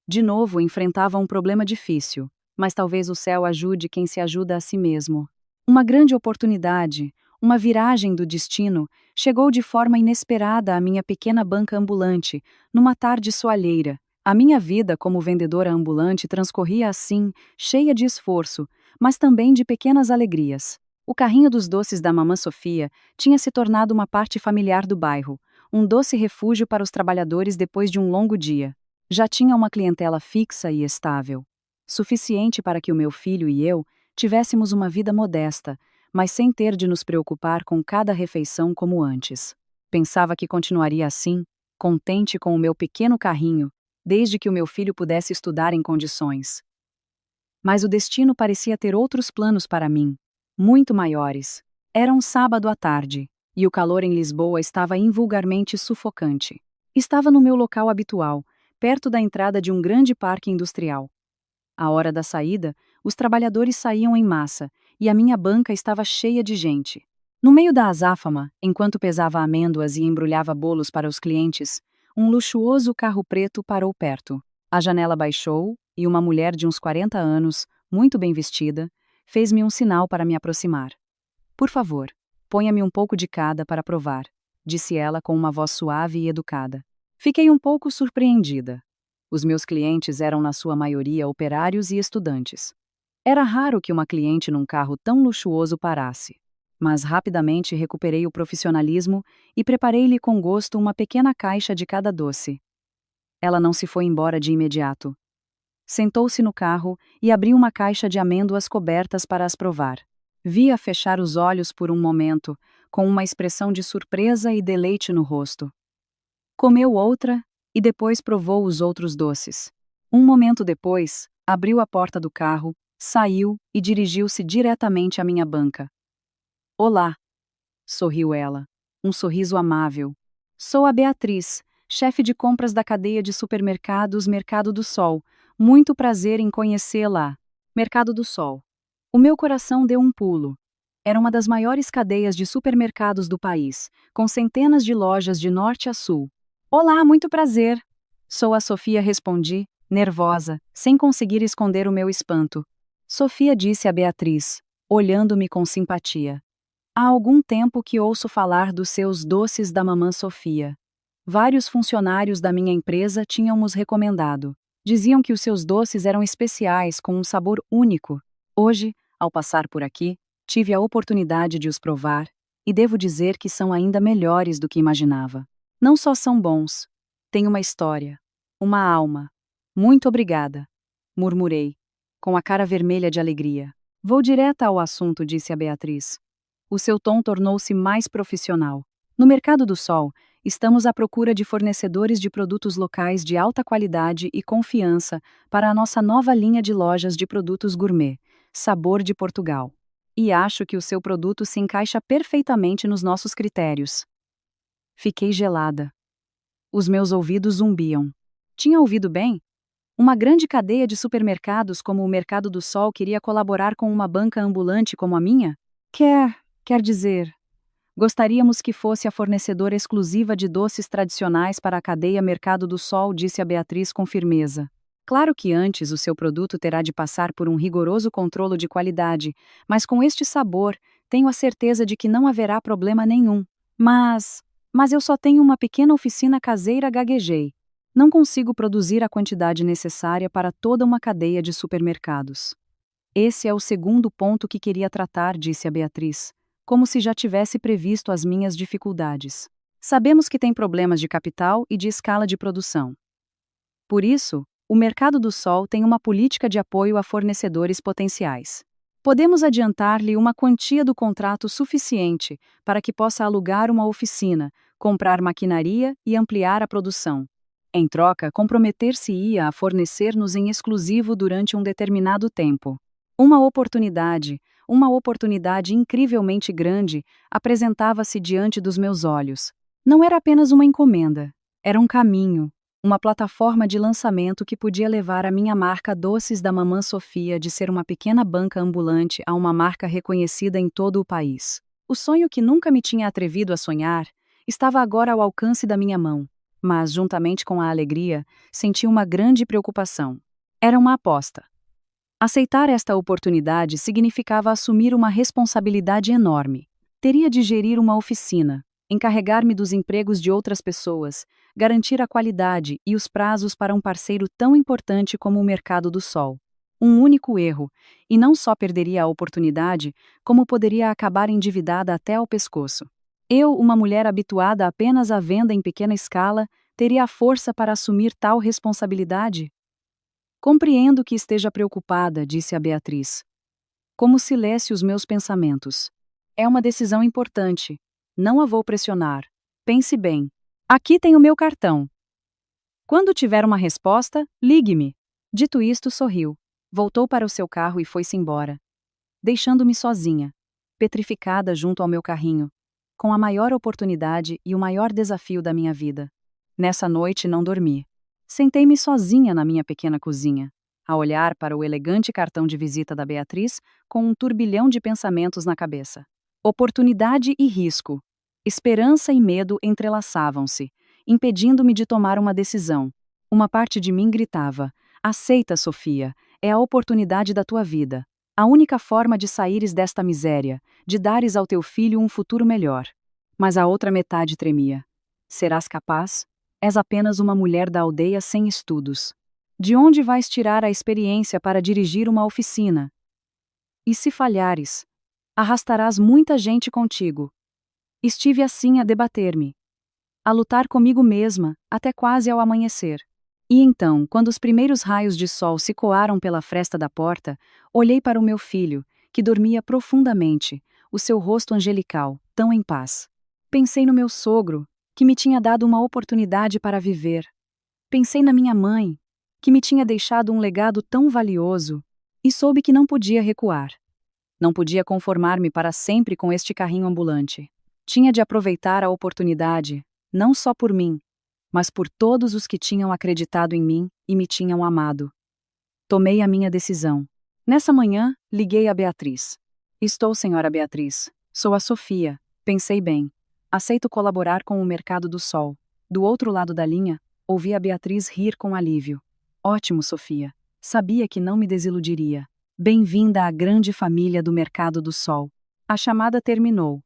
De novo, enfrentava um problema difícil, mas talvez o céu ajude quem se ajuda a si mesmo. Uma grande oportunidade, uma viragem do destino, chegou de forma inesperada à minha pequena banca ambulante, numa tarde soalheira, A minha vida como vendedora ambulante transcorria assim, cheia de esforço, mas também de pequenas alegrias. O carrinho dos doces da Mamã Sofia tinha se tornado uma parte familiar do bairro, um doce refúgio para os trabalhadores depois de um longo dia. Já tinha uma clientela fixa e estável, suficiente para que o meu filho e eu tivéssemos uma vida modesta, mas sem ter de nos preocupar com cada refeição como antes. Pensava que continuaria assim, contente com o meu pequeno carrinho, desde que o meu filho pudesse estudar em condições. Mas o destino parecia ter outros planos para mim, muito maiores. Era um sábado à tarde, e o calor em Lisboa estava invulgarmente sufocante. Estava no meu local habitual, perto da entrada de um grande parque industrial. À hora da saída, os trabalhadores saíam em massa, e a minha banca estava cheia de gente. No meio da azáfama, enquanto pesava amêndoas e embrulhava bolos para os clientes, um luxuoso carro preto parou perto. A janela baixou, e uma mulher de uns 40 anos, muito bem vestida, fez-me um sinal para me aproximar. Por favor, ponha-me um pouco de cada para provar, disse ela com uma voz suave e educada. Fiquei um pouco surpreendida. Os meus clientes eram na sua maioria operários e estudantes. Era raro que uma cliente num carro tão luxuoso parasse. Mas rapidamente recuperei o profissionalismo e preparei-lhe com gosto uma pequena caixa de cada doce. Ela não se foi embora de imediato. Sentou-se no carro e abriu uma caixa de amêndoas cobertas para as provar. Vi-a fechar os olhos por um momento, com uma expressão de surpresa e deleite no rosto. Comeu outra e depois provou os outros doces. Um momento depois, abriu a porta do carro, saiu e dirigiu-se diretamente à minha banca. Olá, sorriu ela, um sorriso amável. Sou a Beatriz, chefe de compras da cadeia de supermercados Mercado do Sol. Muito prazer em conhecê-la. Mercado do Sol. O meu coração deu um pulo. Era uma das maiores cadeias de supermercados do país, com centenas de lojas de norte a sul. Olá, muito prazer. Sou a Sofia, respondi, nervosa, sem conseguir esconder o meu espanto. Sofia, disse a Beatriz, olhando-me com simpatia. Há algum tempo que ouço falar dos seus doces da Mamã Sofia. Vários funcionários da minha empresa tinham-os recomendado. Diziam que os seus doces eram especiais, com um sabor único. Hoje, ao passar por aqui, tive a oportunidade de os provar, e devo dizer que são ainda melhores do que imaginava. Não só são bons, têm uma história, uma alma. Muito obrigada, murmurei, com a cara vermelha de alegria. Vou direta ao assunto, disse a Beatriz. O seu tom tornou-se mais profissional. No Mercado do Sol, estamos à procura de fornecedores de produtos locais de alta qualidade e confiança para a nossa nova linha de lojas de produtos gourmet, Sabor de Portugal. E acho que o seu produto se encaixa perfeitamente nos nossos critérios. Fiquei gelada. Os meus ouvidos zumbiam. Tinha ouvido bem? Uma grande cadeia de supermercados como o Mercado do Sol queria colaborar com uma banca ambulante como a minha? Quer dizer, gostaríamos que fosse a fornecedora exclusiva de doces tradicionais para a cadeia Mercado do Sol, disse a Beatriz com firmeza. Claro que antes o seu produto terá de passar por um rigoroso controle de qualidade, mas com este sabor, tenho a certeza de que não haverá problema nenhum. Mas eu só tenho uma pequena oficina caseira, gaguejei. Não consigo produzir a quantidade necessária para toda uma cadeia de supermercados. Esse é o segundo ponto que queria tratar, disse a Beatriz, como se já tivesse previsto as minhas dificuldades. Sabemos que tem problemas de capital e de escala de produção. Por isso, o Mercado do Sol tem uma política de apoio a fornecedores potenciais. Podemos adiantar-lhe uma quantia do contrato suficiente para que possa alugar uma oficina, comprar maquinaria e ampliar a produção. Em troca, comprometer-se-ia a fornecer-nos em exclusivo durante um determinado tempo. Uma oportunidade incrivelmente grande, apresentava-se diante dos meus olhos. Não era apenas uma encomenda, era um caminho, uma plataforma de lançamento que podia levar a minha marca Doces da Mamã Sofia de ser uma pequena banca ambulante a uma marca reconhecida em todo o país. O sonho que nunca me tinha atrevido a sonhar estava agora ao alcance da minha mão, mas, juntamente com a alegria, senti uma grande preocupação. Era uma aposta. Aceitar esta oportunidade significava assumir uma responsabilidade enorme. Teria de gerir uma oficina, encarregar-me dos empregos de outras pessoas, garantir a qualidade e os prazos para um parceiro tão importante como o mercado do sol. Um único erro, e não só perderia a oportunidade, como poderia acabar endividada até ao pescoço. Eu, uma mulher habituada apenas à venda em pequena escala, teria a força para assumir tal responsabilidade? Compreendo que esteja preocupada, disse a Beatriz. Como se lesse os meus pensamentos. É uma decisão importante. Não a vou pressionar. Pense bem. Aqui tem o meu cartão. Quando tiver uma resposta, ligue-me. Dito isto, sorriu. Voltou para o seu carro e foi-se embora, deixando-me sozinha, petrificada junto ao meu carrinho, com a maior oportunidade e o maior desafio da minha vida. Nessa noite não dormi. Sentei-me sozinha na minha pequena cozinha, a olhar para o elegante cartão de visita da Beatriz com um turbilhão de pensamentos na cabeça. Oportunidade e risco. Esperança e medo entrelaçavam-se, impedindo-me de tomar uma decisão. Uma parte de mim gritava: aceita, Sofia, é a oportunidade da tua vida. A única forma de saíres desta miséria, de dares ao teu filho um futuro melhor. Mas a outra metade tremia. Serás capaz? És apenas uma mulher da aldeia sem estudos. De onde vais tirar a experiência para dirigir uma oficina? E se falhares? Arrastarás muita gente contigo. Estive assim a debater-me, a lutar comigo mesma, até quase ao amanhecer. E então, quando os primeiros raios de sol se coaram pela fresta da porta, olhei para o meu filho, que dormia profundamente, o seu rosto angelical, tão em paz. Pensei no meu sogro, que me tinha dado uma oportunidade para viver. Pensei na minha mãe, que me tinha deixado um legado tão valioso, e soube que não podia recuar. Não podia conformar-me para sempre com este carrinho ambulante. Tinha de aproveitar a oportunidade, não só por mim, mas por todos os que tinham acreditado em mim e me tinham amado. Tomei a minha decisão. Nessa manhã, liguei a Beatriz. Estou, senhora Beatriz. Sou a Sofia. Pensei bem. Aceito colaborar com o mercado do sol. Do outro lado da linha, ouvi a Beatriz rir com alívio. Ótimo, Sofia. Sabia que não me desiludiria. Bem-vinda à grande família do mercado do sol. A chamada terminou.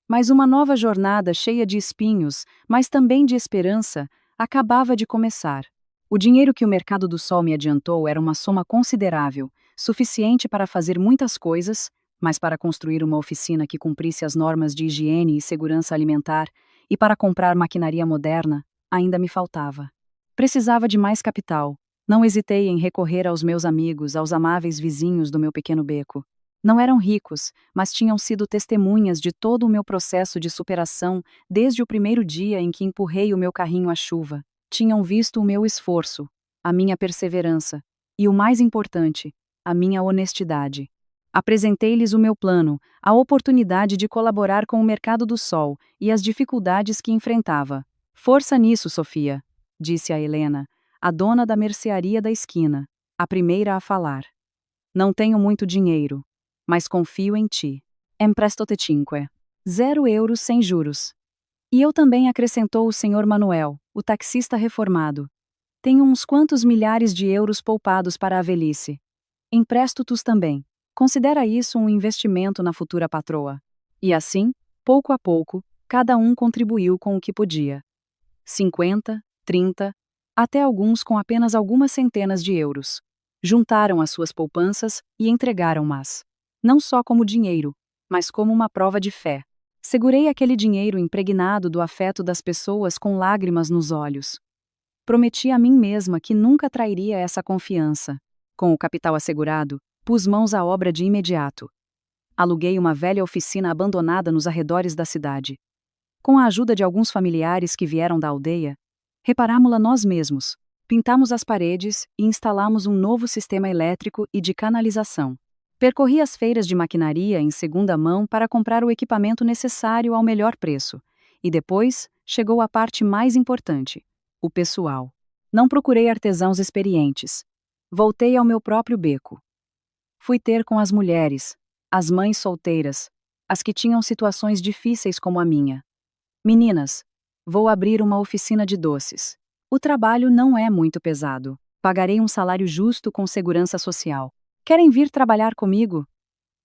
Mas uma nova jornada cheia de espinhos, mas também de esperança, acabava de começar. O dinheiro que o mercado do sol me adiantou era uma soma considerável, suficiente para fazer muitas coisas, mas para construir uma oficina que cumprisse as normas de higiene e segurança alimentar, e para comprar maquinaria moderna, ainda me faltava. Precisava de mais capital. Não hesitei em recorrer aos meus amigos, aos amáveis vizinhos do meu pequeno beco. Não eram ricos, mas tinham sido testemunhas de todo o meu processo de superação desde o primeiro dia em que empurrei o meu carrinho à chuva. Tinham visto o meu esforço, a minha perseverança e, o mais importante, a minha honestidade. Apresentei-lhes o meu plano, a oportunidade de colaborar com o mercado do sol e as dificuldades que enfrentava. Força nisso, Sofia, disse a Helena, a dona da mercearia da esquina, a primeira a falar. Não tenho muito dinheiro, mas confio em ti. Empresto-te 5. 0 € sem juros. E eu também, acrescentou o senhor Manuel, o taxista reformado. Tenho uns quantos milhares de euros poupados para a velhice. Empresto-tus também. Considera isso um investimento na futura patroa. E assim, pouco a pouco, cada um contribuiu com o que podia. 50, 30, até alguns com apenas algumas centenas de euros. Juntaram as suas poupanças e entregaram-mas. Não só como dinheiro, mas como uma prova de fé. Segurei aquele dinheiro impregnado do afeto das pessoas com lágrimas nos olhos. Prometi a mim mesma que nunca trairia essa confiança. Com o capital assegurado, pus mãos à obra de imediato. Aluguei uma velha oficina abandonada nos arredores da cidade. Com a ajuda de alguns familiares que vieram da aldeia, reparámo-la nós mesmos, pintamos as paredes e instalamos um novo sistema elétrico e de canalização. Percorri as feiras de maquinaria em segunda mão para comprar o equipamento necessário ao melhor preço. E depois, chegou a parte mais importante: o pessoal. Não procurei artesãos experientes. Voltei ao meu próprio beco. Fui ter com as mulheres, as mães solteiras, as que tinham situações difíceis como a minha. Meninas, vou abrir uma oficina de doces. O trabalho não é muito pesado. Pagarei um salário justo com segurança social. Querem vir trabalhar comigo?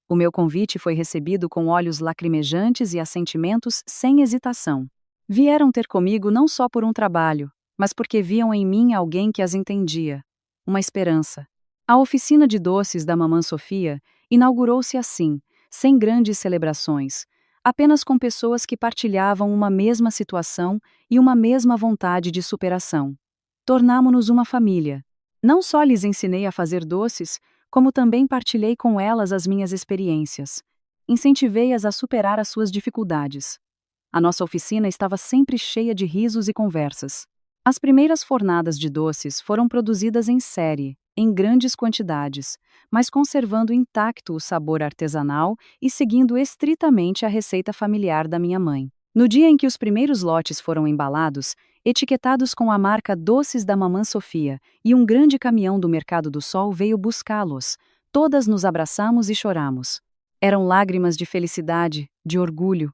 O meu convite foi recebido com olhos lacrimejantes e assentimentos sem hesitação. Vieram ter comigo não só por um trabalho, mas porque viam em mim alguém que as entendia. Uma esperança. A oficina de doces da Mamã Sofia inaugurou-se assim, sem grandes celebrações, apenas com pessoas que partilhavam uma mesma situação e uma mesma vontade de superação. Tornámo-nos uma família. Não só lhes ensinei a fazer doces, como também partilhei com elas as minhas experiências. Incentivei-as a superar as suas dificuldades. A nossa oficina estava sempre cheia de risos e conversas. As primeiras fornadas de doces foram produzidas em série, em grandes quantidades, mas conservando intacto o sabor artesanal e seguindo estritamente a receita familiar da minha mãe. No dia em que os primeiros lotes foram embalados, etiquetados com a marca Doces da Mamã Sofia, e um grande caminhão do Mercado do Sol veio buscá-los, todas nos abraçamos e choramos. Eram lágrimas de felicidade, de orgulho.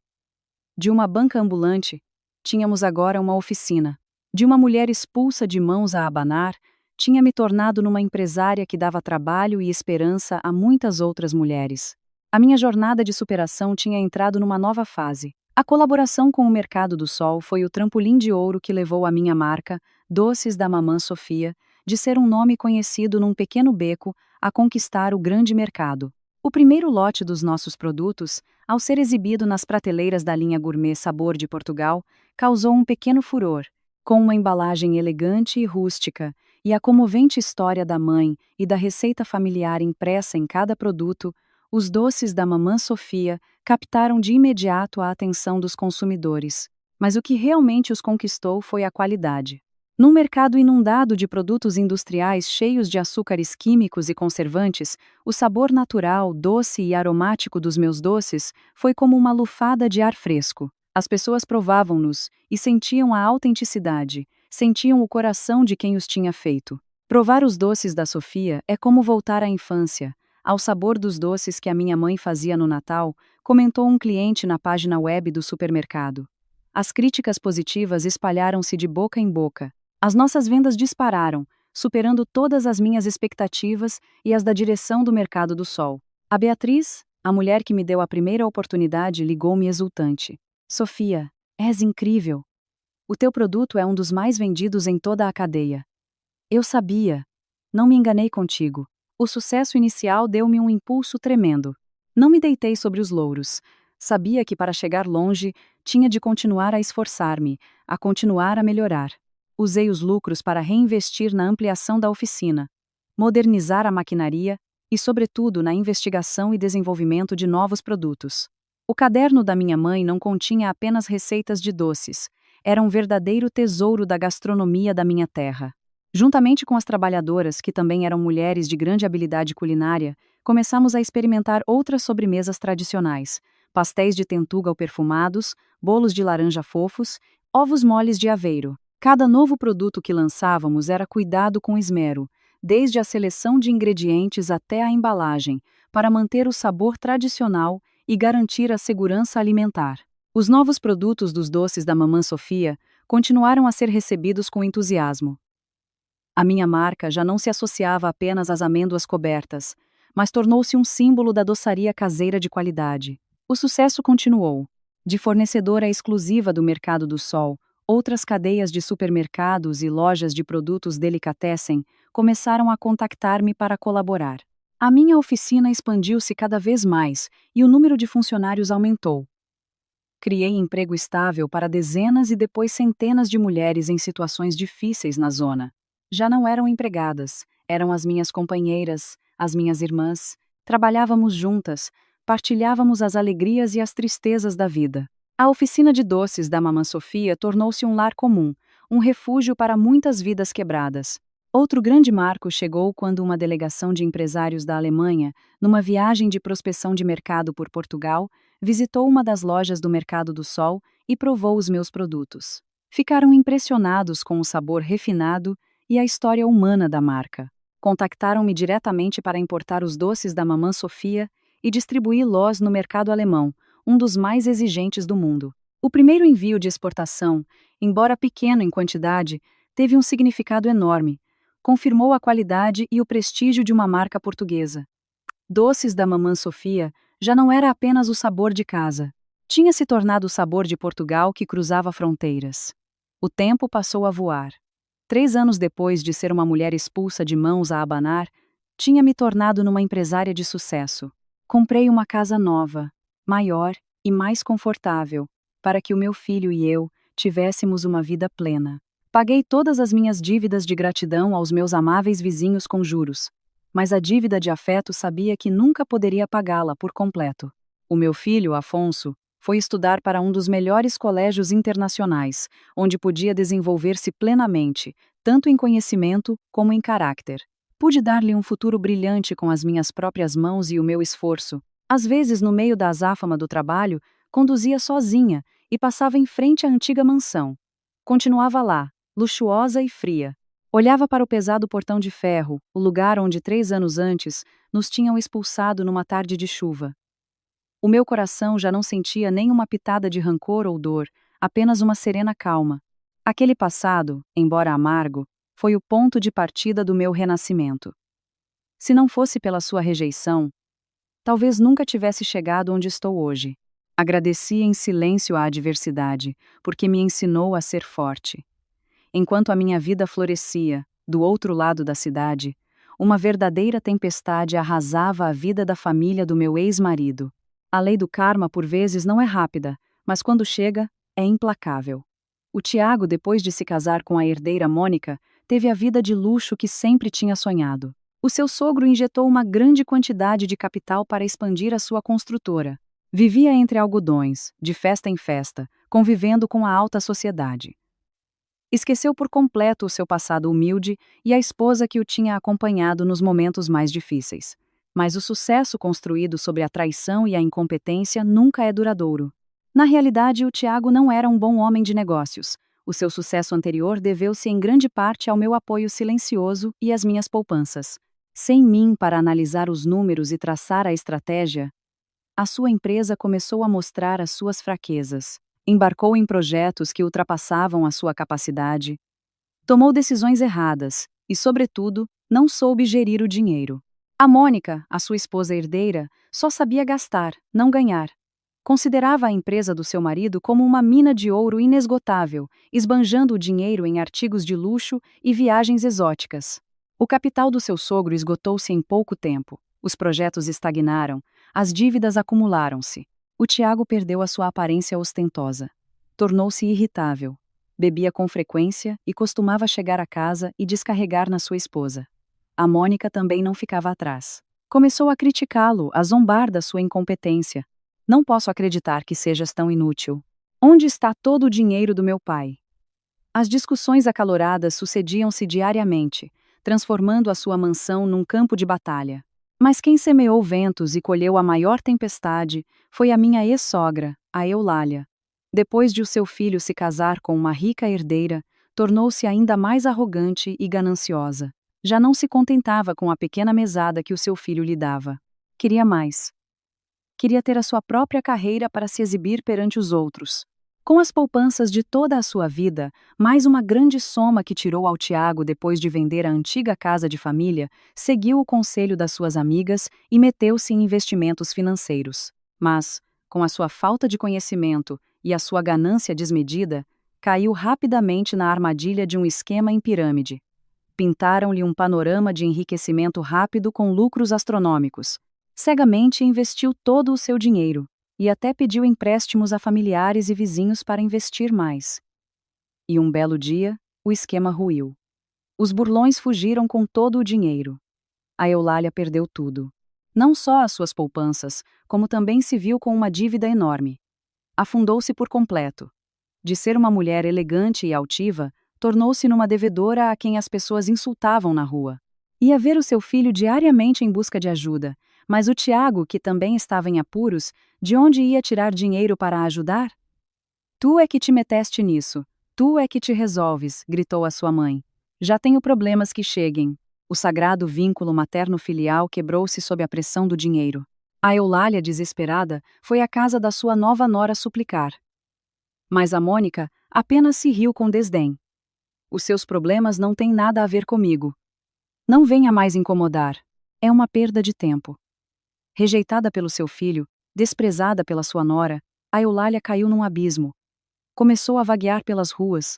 De uma banca ambulante, tínhamos agora uma oficina. De uma mulher expulsa de mãos a abanar, tinha me tornado numa empresária que dava trabalho e esperança a muitas outras mulheres. A minha jornada de superação tinha entrado numa nova fase. A colaboração com o Mercado do Sol foi o trampolim de ouro que levou a minha marca, Doces da Mamã Sofia, de ser um nome conhecido num pequeno beco, a conquistar o grande mercado. O primeiro lote dos nossos produtos, ao ser exibido nas prateleiras da linha Gourmet Sabor de Portugal, causou um pequeno furor, com uma embalagem elegante e rústica, e a comovente história da mãe e da receita familiar impressa em cada produto. Os doces da Mamã Sofia captaram de imediato a atenção dos consumidores. Mas o que realmente os conquistou foi a qualidade. Num mercado inundado de produtos industriais cheios de açúcares químicos e conservantes, o sabor natural, doce e aromático dos meus doces foi como uma lufada de ar fresco. As pessoas provavam-nos e sentiam a autenticidade, sentiam o coração de quem os tinha feito. Provar os doces da Sofia é como voltar à infância. Ao sabor dos doces que a minha mãe fazia no Natal, comentou um cliente na página web do supermercado. As críticas positivas espalharam-se de boca em boca. As nossas vendas dispararam, superando todas as minhas expectativas e as da direção do Mercado do Sol. A Beatriz, a mulher que me deu a primeira oportunidade, ligou-me exultante. Sofia, és incrível! O teu produto é um dos mais vendidos em toda a cadeia. Eu sabia. Não me enganei contigo. O sucesso inicial deu-me um impulso tremendo. Não me deitei sobre os louros. Sabia que para chegar longe, tinha de continuar a esforçar-me, a continuar a melhorar. Usei os lucros para reinvestir na ampliação da oficina, modernizar a maquinaria e, sobretudo, na investigação e desenvolvimento de novos produtos. O caderno da minha mãe não continha apenas receitas de doces, era um verdadeiro tesouro da gastronomia da minha terra. Juntamente com as trabalhadoras, que também eram mulheres de grande habilidade culinária, começamos a experimentar outras sobremesas tradicionais, pastéis de tentugal perfumados, bolos de laranja fofos, ovos moles de aveiro. Cada novo produto que lançávamos era cuidado com esmero, desde a seleção de ingredientes até a embalagem, para manter o sabor tradicional e garantir a segurança alimentar. Os novos produtos dos doces da Mamã Sofia continuaram a ser recebidos com entusiasmo. A minha marca já não se associava apenas às amêndoas cobertas, mas tornou-se um símbolo da doçaria caseira de qualidade. O sucesso continuou. De fornecedora exclusiva do Mercado do Sol, outras cadeias de supermercados e lojas de produtos delicatessen começaram a contactar-me para colaborar. A minha oficina expandiu-se cada vez mais e o número de funcionários aumentou. Criei emprego estável para dezenas e depois centenas de mulheres em situações difíceis na zona. Já não eram empregadas, eram as minhas companheiras, as minhas irmãs. Trabalhávamos juntas, partilhávamos as alegrias e as tristezas da vida. A oficina de doces da Mamã Sofia tornou-se um lar comum, um refúgio para muitas vidas quebradas. Outro grande marco chegou quando uma delegação de empresários da Alemanha, numa viagem de prospecção de mercado por Portugal, visitou uma das lojas do Mercado do Sol e provou os meus produtos. Ficaram impressionados com o sabor refinado e a história humana da marca. Contactaram-me diretamente para importar os doces da Mamã Sofia e distribuí-los no mercado alemão, um dos mais exigentes do mundo. O primeiro envio de exportação, embora pequeno em quantidade, teve um significado enorme. Confirmou a qualidade e o prestígio de uma marca portuguesa. Doces da mamã Sofia já não era apenas o sabor de casa. Tinha se tornado o sabor de Portugal que cruzava fronteiras. O tempo passou a voar. 3 anos depois de ser uma mulher expulsa de mãos a abanar, tinha me tornado numa empresária de sucesso. Comprei uma casa nova, maior e mais confortável, para que o meu filho e eu tivéssemos uma vida plena. Paguei todas as minhas dívidas de gratidão aos meus amáveis vizinhos com juros, mas a dívida de afeto sabia que nunca poderia pagá-la por completo. O meu filho, Afonso, foi estudar para um dos melhores colégios internacionais, onde podia desenvolver-se plenamente, tanto em conhecimento como em caráter. Pude dar-lhe um futuro brilhante com as minhas próprias mãos e o meu esforço. Às vezes, no meio da azáfama do trabalho, conduzia sozinha e passava em frente à antiga mansão. Continuava lá, luxuosa e fria. Olhava para o pesado portão de ferro, o lugar onde 3 anos antes nos tinham expulsado numa tarde de chuva. O meu coração já não sentia nem uma pitada de rancor ou dor, apenas uma serena calma. Aquele passado, embora amargo, foi o ponto de partida do meu renascimento. Se não fosse pela sua rejeição, talvez nunca tivesse chegado onde estou hoje. Agradeci em silêncio a adversidade, porque me ensinou a ser forte. Enquanto a minha vida florescia, do outro lado da cidade, uma verdadeira tempestade arrasava a vida da família do meu ex-marido. A lei do karma por vezes não é rápida, mas quando chega, é implacável. O Tiago, depois de se casar com a herdeira Mônica, teve a vida de luxo que sempre tinha sonhado. O seu sogro injetou uma grande quantidade de capital para expandir a sua construtora. Vivia entre algodões, de festa em festa, convivendo com a alta sociedade. Esqueceu por completo o seu passado humilde e a esposa que o tinha acompanhado nos momentos mais difíceis. Mas o sucesso construído sobre a traição e a incompetência nunca é duradouro. Na realidade, o Tiago não era um bom homem de negócios. O seu sucesso anterior deveu-se em grande parte ao meu apoio silencioso e às minhas poupanças. Sem mim para analisar os números e traçar a estratégia, a sua empresa começou a mostrar as suas fraquezas. Embarcou em projetos que ultrapassavam a sua capacidade. Tomou decisões erradas e, sobretudo, não soube gerir o dinheiro. A Mônica, a sua esposa herdeira, só sabia gastar, não ganhar. Considerava a empresa do seu marido como uma mina de ouro inesgotável, esbanjando o dinheiro em artigos de luxo e viagens exóticas. O capital do seu sogro esgotou-se em pouco tempo. Os projetos estagnaram, as dívidas acumularam-se. O Tiago perdeu a sua aparência ostentosa. Tornou-se irritável. Bebia com frequência e costumava chegar a casa e descarregar na sua esposa. A Mônica também não ficava atrás. Começou a criticá-lo, a zombar da sua incompetência. Não posso acreditar que sejas tão inútil. Onde está todo o dinheiro do meu pai? As discussões acaloradas sucediam-se diariamente, transformando a sua mansão num campo de batalha. Mas quem semeou ventos e colheu a maior tempestade foi a minha ex-sogra, a Eulália. Depois de o seu filho se casar com uma rica herdeira, tornou-se ainda mais arrogante e gananciosa. Já não se contentava com a pequena mesada que o seu filho lhe dava. Queria mais. Queria ter a sua própria carreira para se exibir perante os outros. Com as poupanças de toda a sua vida, mais uma grande soma que tirou ao Tiago depois de vender a antiga casa de família, seguiu o conselho das suas amigas e meteu-se em investimentos financeiros. Mas, com a sua falta de conhecimento e a sua ganância desmedida, caiu rapidamente na armadilha de um esquema em pirâmide. Pintaram-lhe um panorama de enriquecimento rápido com lucros astronômicos. Cegamente investiu todo o seu dinheiro. E até pediu empréstimos a familiares e vizinhos para investir mais. E um belo dia, o esquema ruiu. Os burlões fugiram com todo o dinheiro. A Eulália perdeu tudo. Não só as suas poupanças, como também se viu com uma dívida enorme. Afundou-se por completo. De ser uma mulher elegante e altiva, tornou-se numa devedora a quem as pessoas insultavam na rua. Ia ver o seu filho diariamente em busca de ajuda, mas o Tiago, que também estava em apuros, de onde ia tirar dinheiro para a ajudar? Tu é que te meteste nisso. Tu é que te resolves, gritou a sua mãe. Já tenho problemas que cheguem. O sagrado vínculo materno-filial quebrou-se sob a pressão do dinheiro. A Eulália, desesperada, foi à casa da sua nova nora suplicar. Mas a Mônica apenas se riu com desdém. Os seus problemas não têm nada a ver comigo. Não venha mais incomodar. É uma perda de tempo. Rejeitada pelo seu filho, desprezada pela sua nora, a Eulália caiu num abismo. Começou a vaguear pelas ruas,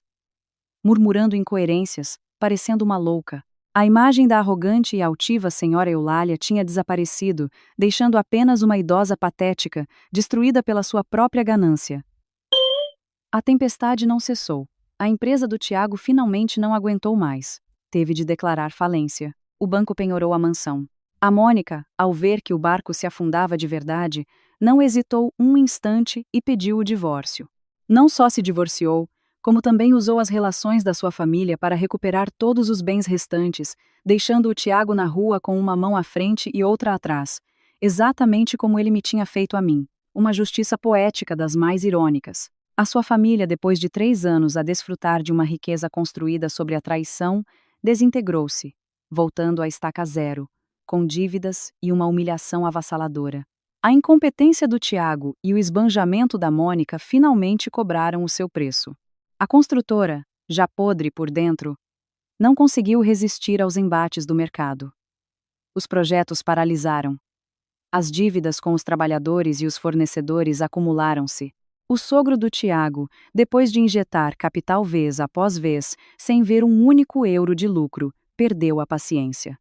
murmurando incoerências, parecendo uma louca. A imagem da arrogante e altiva senhora Eulália tinha desaparecido, deixando apenas uma idosa patética, destruída pela sua própria ganância. A tempestade não cessou. A empresa do Tiago finalmente não aguentou mais. Teve de declarar falência. O banco penhorou a mansão. A Mônica, ao ver que o barco se afundava de verdade, não hesitou um instante e pediu o divórcio. Não só se divorciou, como também usou as relações da sua família para recuperar todos os bens restantes, deixando o Tiago na rua com uma mão à frente e outra atrás, exatamente como ele me tinha feito a mim. Uma justiça poética das mais irônicas. A sua família, depois de 3 anos a desfrutar de uma riqueza construída sobre a traição, desintegrou-se, voltando à estaca zero, com dívidas e uma humilhação avassaladora. A incompetência do Tiago e o esbanjamento da Mônica finalmente cobraram o seu preço. A construtora, já podre por dentro, não conseguiu resistir aos embates do mercado. Os projetos paralisaram. As dívidas com os trabalhadores e os fornecedores acumularam-se. O sogro do Tiago, depois de injetar capital vez após vez, sem ver um único euro de lucro, perdeu a paciência.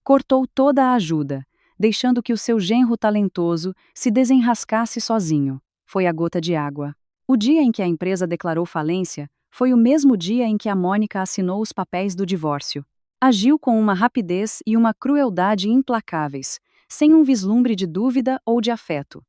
Cortou toda a ajuda, deixando que o seu genro talentoso se desenrascasse sozinho. Foi a gota de água. O dia em que a empresa declarou falência foi o mesmo dia em que a Mônica assinou os papéis do divórcio. Agiu com uma rapidez e uma crueldade implacáveis, sem um vislumbre de dúvida ou de afeto.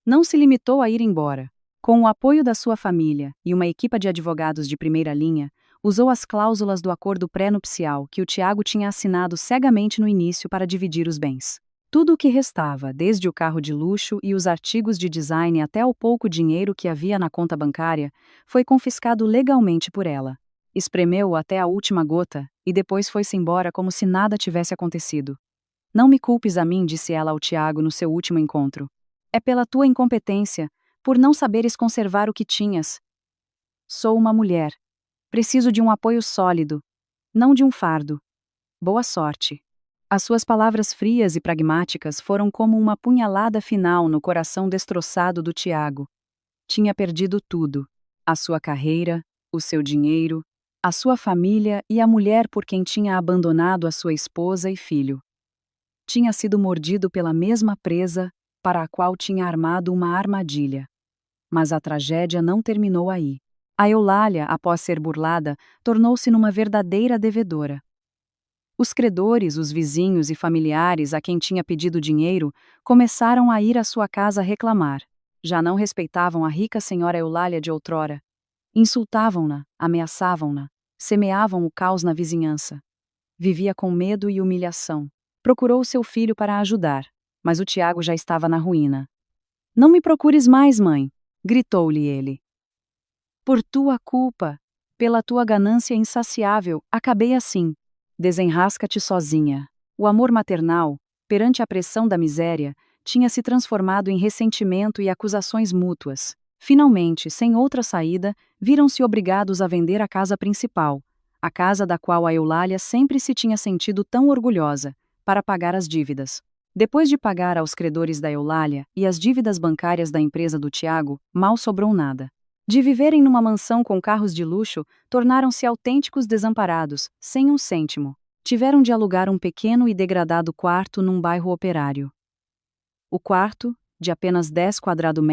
Não se limitou a ir embora. Com o apoio da sua família e uma equipa de advogados de primeira linha, usou as cláusulas do acordo pré-nupcial que o Tiago tinha assinado cegamente no início para dividir os bens. Tudo o que restava, desde o carro de luxo e os artigos de design até o pouco dinheiro que havia na conta bancária, foi confiscado legalmente por ela. Espremeu-o até a última gota e depois foi-se embora como se nada tivesse acontecido. Não me culpes a mim, disse ela ao Tiago no seu último encontro. É pela tua incompetência, por não saberes conservar o que tinhas. Sou uma mulher. Preciso de um apoio sólido, não de um fardo. Boa sorte. As suas palavras frias e pragmáticas foram como uma punhalada final no coração destroçado do Tiago. Tinha perdido tudo: a sua carreira, o seu dinheiro, a sua família e a mulher por quem tinha abandonado a sua esposa e filho. Tinha sido mordido pela mesma presa para a qual tinha armado uma armadilha. Mas a tragédia não terminou aí. A Eulália, após ser burlada, tornou-se numa verdadeira devedora. Os credores, os vizinhos e familiares a quem tinha pedido dinheiro, começaram a ir à sua casa reclamar. Já não respeitavam a rica senhora Eulália de outrora. Insultavam-na, ameaçavam-na, semeavam o caos na vizinhança. Vivia com medo e humilhação. Procurou seu filho para a ajudar, mas o Tiago já estava na ruína. Não me procures mais, mãe, gritou-lhe ele. Por tua culpa, pela tua ganância insaciável, acabei assim. Desenrasca-te sozinha. O amor maternal, perante a pressão da miséria, tinha se transformado em ressentimento e acusações mútuas. Finalmente, sem outra saída, viram-se obrigados a vender a casa principal, a casa da qual a Eulália sempre se tinha sentido tão orgulhosa, para pagar as dívidas. Depois de pagar aos credores da Eulália e as dívidas bancárias da empresa do Tiago, mal sobrou nada. De viverem numa mansão com carros de luxo, tornaram-se autênticos desamparados, sem um cêntimo. Tiveram de alugar um pequeno e degradado quarto num bairro operário. O quarto, de apenas 10 quadrados,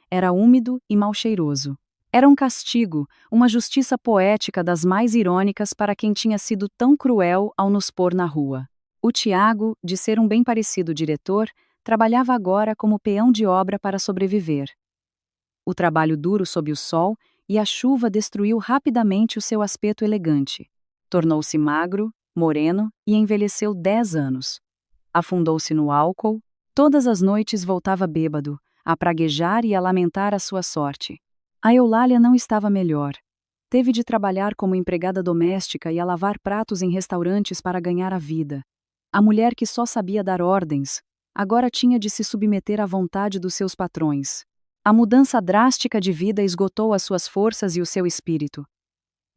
era úmido e mal cheiroso. Era um castigo, uma justiça poética das mais irônicas para quem tinha sido tão cruel ao nos pôr na rua. O Tiago, de ser um bem parecido diretor, trabalhava agora como peão de obra para sobreviver. O trabalho duro sob o sol e a chuva destruiu rapidamente o seu aspecto elegante. Tornou-se magro, moreno e envelheceu 10 anos. Afundou-se no álcool, todas as noites voltava bêbado, a praguejar e a lamentar a sua sorte. A Eulália não estava melhor. Teve de trabalhar como empregada doméstica e a lavar pratos em restaurantes para ganhar a vida. A mulher que só sabia dar ordens, agora tinha de se submeter à vontade dos seus patrões. A mudança drástica de vida esgotou as suas forças e o seu espírito.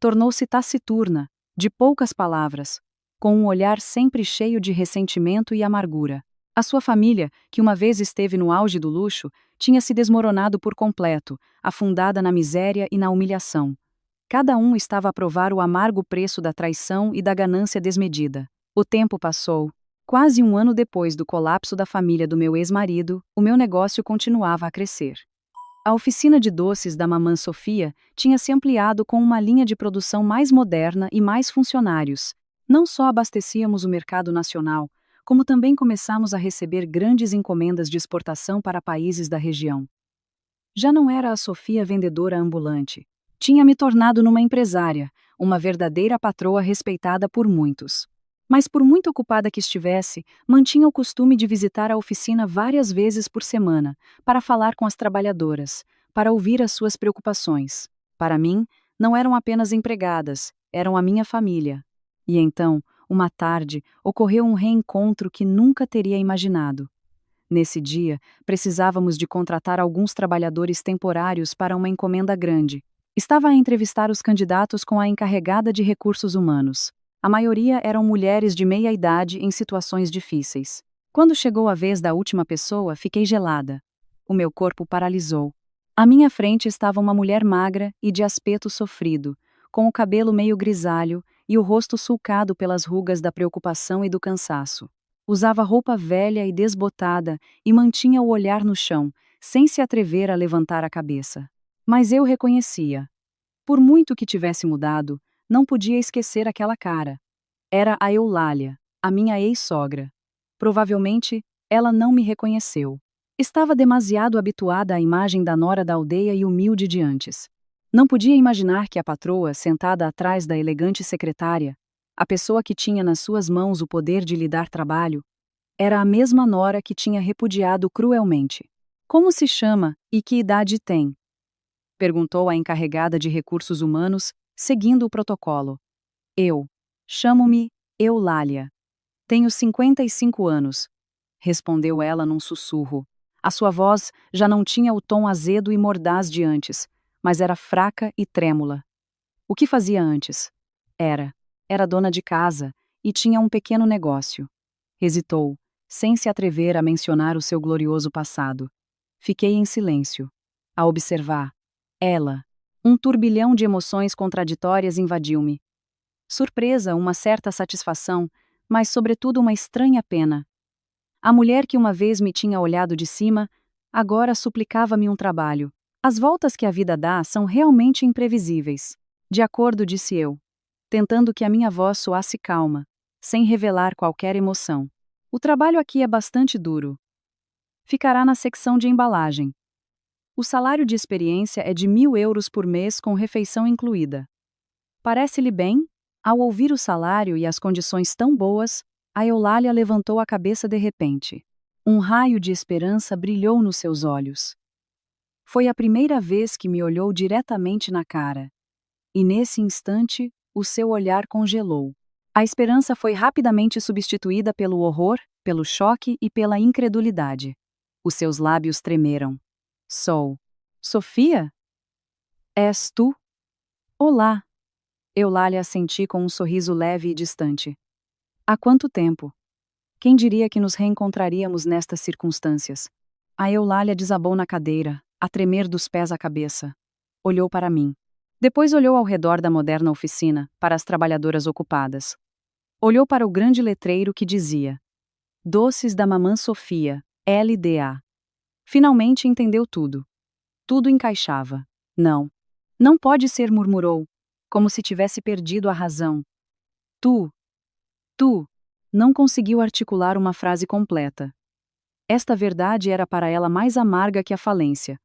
Tornou-se taciturna, de poucas palavras, com um olhar sempre cheio de ressentimento e amargura. A sua família, que uma vez esteve no auge do luxo, tinha se desmoronado por completo, afundada na miséria e na humilhação. Cada um estava a provar o amargo preço da traição e da ganância desmedida. O tempo passou. Quase um ano depois do colapso da família do meu ex-marido, o meu negócio continuava a crescer. A oficina de doces da Mamã Sofia tinha se ampliado com uma linha de produção mais moderna e mais funcionários. Não só abastecíamos o mercado nacional, como também começamos a receber grandes encomendas de exportação para países da região. Já não era a Sofia vendedora ambulante. Tinha me tornado numa empresária, uma verdadeira patroa respeitada por muitos. Mas por muito ocupada que estivesse, mantinha o costume de visitar a oficina várias vezes por semana, para falar com as trabalhadoras, para ouvir as suas preocupações. Para mim, não eram apenas empregadas, eram a minha família. E então, uma tarde, ocorreu um reencontro que nunca teria imaginado. Nesse dia, precisávamos de contratar alguns trabalhadores temporários para uma encomenda grande. Estava a entrevistar os candidatos com a encarregada de recursos humanos. A maioria eram mulheres de meia idade em situações difíceis. Quando chegou a vez da última pessoa, fiquei gelada. O meu corpo paralisou. À minha frente estava uma mulher magra e de aspecto sofrido, com o cabelo meio grisalho e o rosto sulcado pelas rugas da preocupação e do cansaço. Usava roupa velha e desbotada e mantinha o olhar no chão, sem se atrever a levantar a cabeça. Mas eu reconhecia. Por muito que tivesse mudado, não podia esquecer aquela cara. Era a Eulália, a minha ex-sogra. Provavelmente, ela não me reconheceu. Estava demasiado habituada à imagem da nora da aldeia e humilde de antes. Não podia imaginar que a patroa, sentada atrás da elegante secretária, a pessoa que tinha nas suas mãos o poder de lhe dar trabalho, era a mesma nora que tinha repudiado cruelmente. Como se chama e que idade tem? Perguntou a encarregada de recursos humanos, seguindo o protocolo. Eu. Chamo-me Eulália. Tenho 55 anos. Respondeu ela num sussurro. A sua voz já não tinha o tom azedo e mordaz de antes, mas era fraca e trêmula. O que fazia antes? Era dona de casa e tinha um pequeno negócio. Hesitou, sem se atrever a mencionar o seu glorioso passado. Fiquei em silêncio, a observar. Ela. Um turbilhão de emoções contraditórias invadiu-me. Surpresa, uma certa satisfação, mas sobretudo uma estranha pena. A mulher que uma vez me tinha olhado de cima, agora suplicava-me um trabalho. As voltas que a vida dá são realmente imprevisíveis. De acordo, disse eu, tentando que a minha voz soasse calma, sem revelar qualquer emoção. O trabalho aqui é bastante duro. Ficará na secção de embalagem. O salário de experiência é de 1.000 euros por mês com refeição incluída. Parece-lhe bem? Ao ouvir o salário e as condições tão boas, a Eulália levantou a cabeça de repente. Um raio de esperança brilhou nos seus olhos. Foi a primeira vez que me olhou diretamente na cara. E nesse instante, o seu olhar congelou. A esperança foi rapidamente substituída pelo horror, pelo choque e pela incredulidade. Os seus lábios tremeram. Sou. Sofia? És tu? Olá. Eulália assenti com um sorriso leve e distante. Há quanto tempo? Quem diria que nos reencontraríamos nestas circunstâncias? A Eulália desabou na cadeira, a tremer dos pés à cabeça. Olhou para mim. Depois olhou ao redor da moderna oficina, para as trabalhadoras ocupadas. Olhou para o grande letreiro que dizia: Doces da Mamã Sofia, LDA. Finalmente entendeu tudo. Tudo encaixava. Não. Não pode ser, murmurou, como se tivesse perdido a razão. Tu. Não conseguiu articular uma frase completa. Esta verdade era para ela mais amarga que a falência.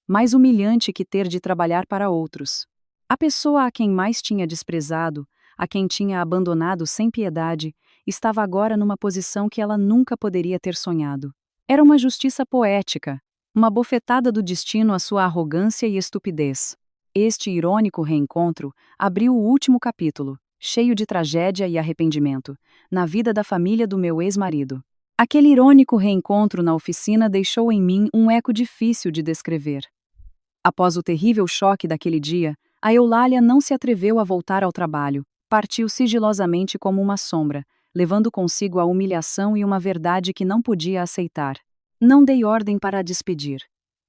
Mais humilhante que ter de trabalhar para outros. A pessoa a quem mais tinha desprezado, a quem tinha abandonado sem piedade, estava agora numa posição que ela nunca poderia ter sonhado. Era uma justiça poética, uma bofetada do destino à sua arrogância e estupidez. Este irônico reencontro abriu o último capítulo, cheio de tragédia e arrependimento, na vida da família do meu ex-marido. Aquele irônico reencontro na oficina deixou em mim um eco difícil de descrever. Após o terrível choque daquele dia, a Eulália não se atreveu a voltar ao trabalho, partiu sigilosamente como uma sombra, levando consigo a humilhação e uma verdade que não podia aceitar. Não dei ordem para a despedir.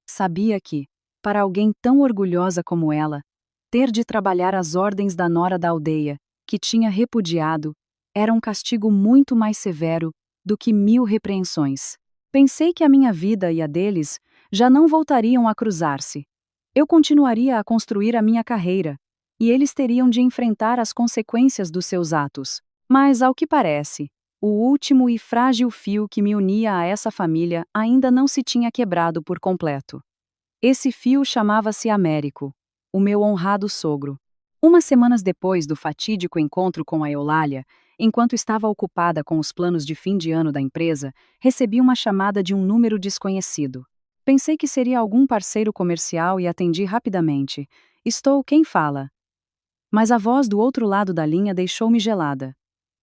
Sabia que, para alguém tão orgulhosa como ela, ter de trabalhar às ordens da nora da aldeia, que tinha repudiado, era um castigo muito mais severo do que 1000 repreensões. Pensei que a minha vida e a deles já não voltariam a cruzar-se. Eu continuaria a construir a minha carreira, e eles teriam de enfrentar as consequências dos seus atos. Mas, ao que parece, o último e frágil fio que me unia a essa família ainda não se tinha quebrado por completo. Esse fio chamava-se Américo, o meu honrado sogro. Umas semanas depois do fatídico encontro com a Eulália, enquanto estava ocupada com os planos de fim de ano da empresa, recebi uma chamada de um número desconhecido. Pensei que seria algum parceiro comercial e atendi rapidamente. Estou, quem fala? Mas a voz do outro lado da linha deixou-me gelada.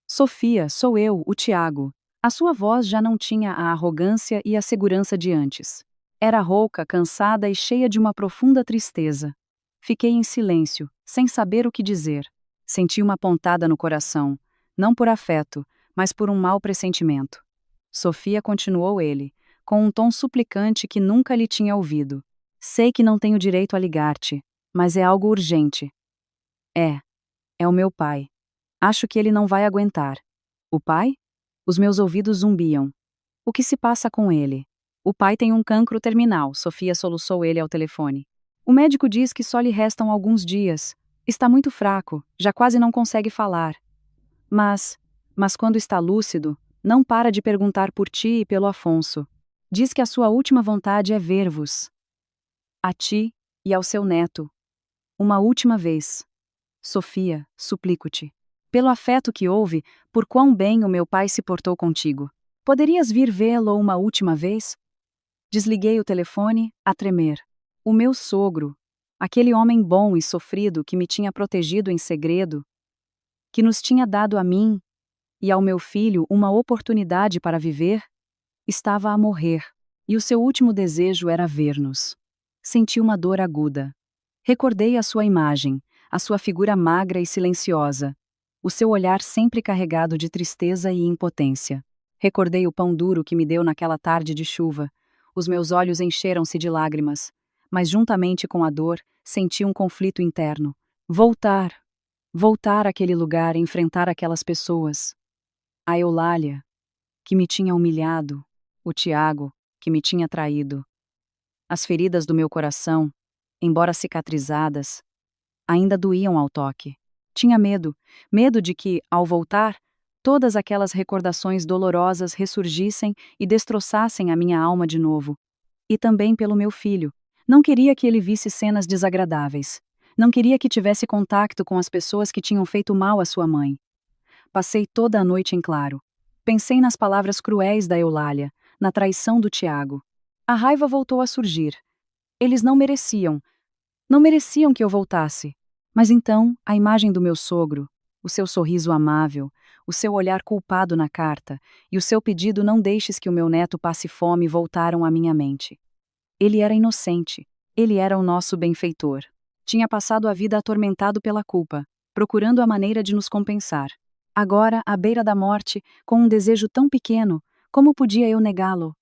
Sofia, sou eu, o Tiago. A sua voz já não tinha a arrogância e a segurança de antes. Era rouca, cansada e cheia de uma profunda tristeza. Fiquei em silêncio, sem saber o que dizer. Senti uma pontada no coração, não por afeto, mas por um mau pressentimento. Sofia, continuou ele, com um tom suplicante que nunca lhe tinha ouvido. Sei que não tenho direito a ligar-te, mas é algo urgente. É o meu pai. Acho que ele não vai aguentar. O pai? Os meus ouvidos zumbiam. O que se passa com ele? O pai tem um cancro terminal, Sofia soluçou ele ao telefone. O médico diz que só lhe restam alguns dias. Está muito fraco, já quase não consegue falar. Mas quando está lúcido, não para de perguntar por ti e pelo Afonso. Diz que a sua última vontade é ver-vos. A ti e ao seu neto. Uma última vez. Sofia, suplico-te. Pelo afeto que houve, por quão bem o meu pai se portou contigo. Poderias vir vê-lo uma última vez? Desliguei o telefone, a tremer. O meu sogro, aquele homem bom e sofrido que me tinha protegido em segredo, que nos tinha dado a mim e ao meu filho uma oportunidade para viver, estava a morrer, e o seu último desejo era ver-nos. Senti uma dor aguda. Recordei a sua imagem, a sua figura magra e silenciosa, o seu olhar sempre carregado de tristeza e impotência. Recordei o pão duro que me deu naquela tarde de chuva. Os meus olhos encheram-se de lágrimas, mas juntamente com a dor, senti um conflito interno. Voltar àquele lugar, enfrentar aquelas pessoas. A Eulália, que me tinha humilhado, o Tiago, que me tinha traído. As feridas do meu coração, embora cicatrizadas, ainda doíam ao toque. Tinha medo de que, ao voltar, todas aquelas recordações dolorosas ressurgissem e destroçassem a minha alma de novo. E também pelo meu filho. Não queria que ele visse cenas desagradáveis. Não queria que tivesse contato com as pessoas que tinham feito mal à sua mãe. Passei toda a noite em claro. Pensei nas palavras cruéis da Eulália, na traição do Tiago. A raiva voltou a surgir. Eles não mereciam que eu voltasse. Mas então, a imagem do meu sogro, o seu sorriso amável, o seu olhar culpado na carta e o seu pedido não deixes que o meu neto passe fome voltaram à minha mente. Ele era inocente, ele era o nosso benfeitor. Tinha passado a vida atormentado pela culpa, procurando a maneira de nos compensar. Agora, à beira da morte, com um desejo tão pequeno, como podia eu negá-lo?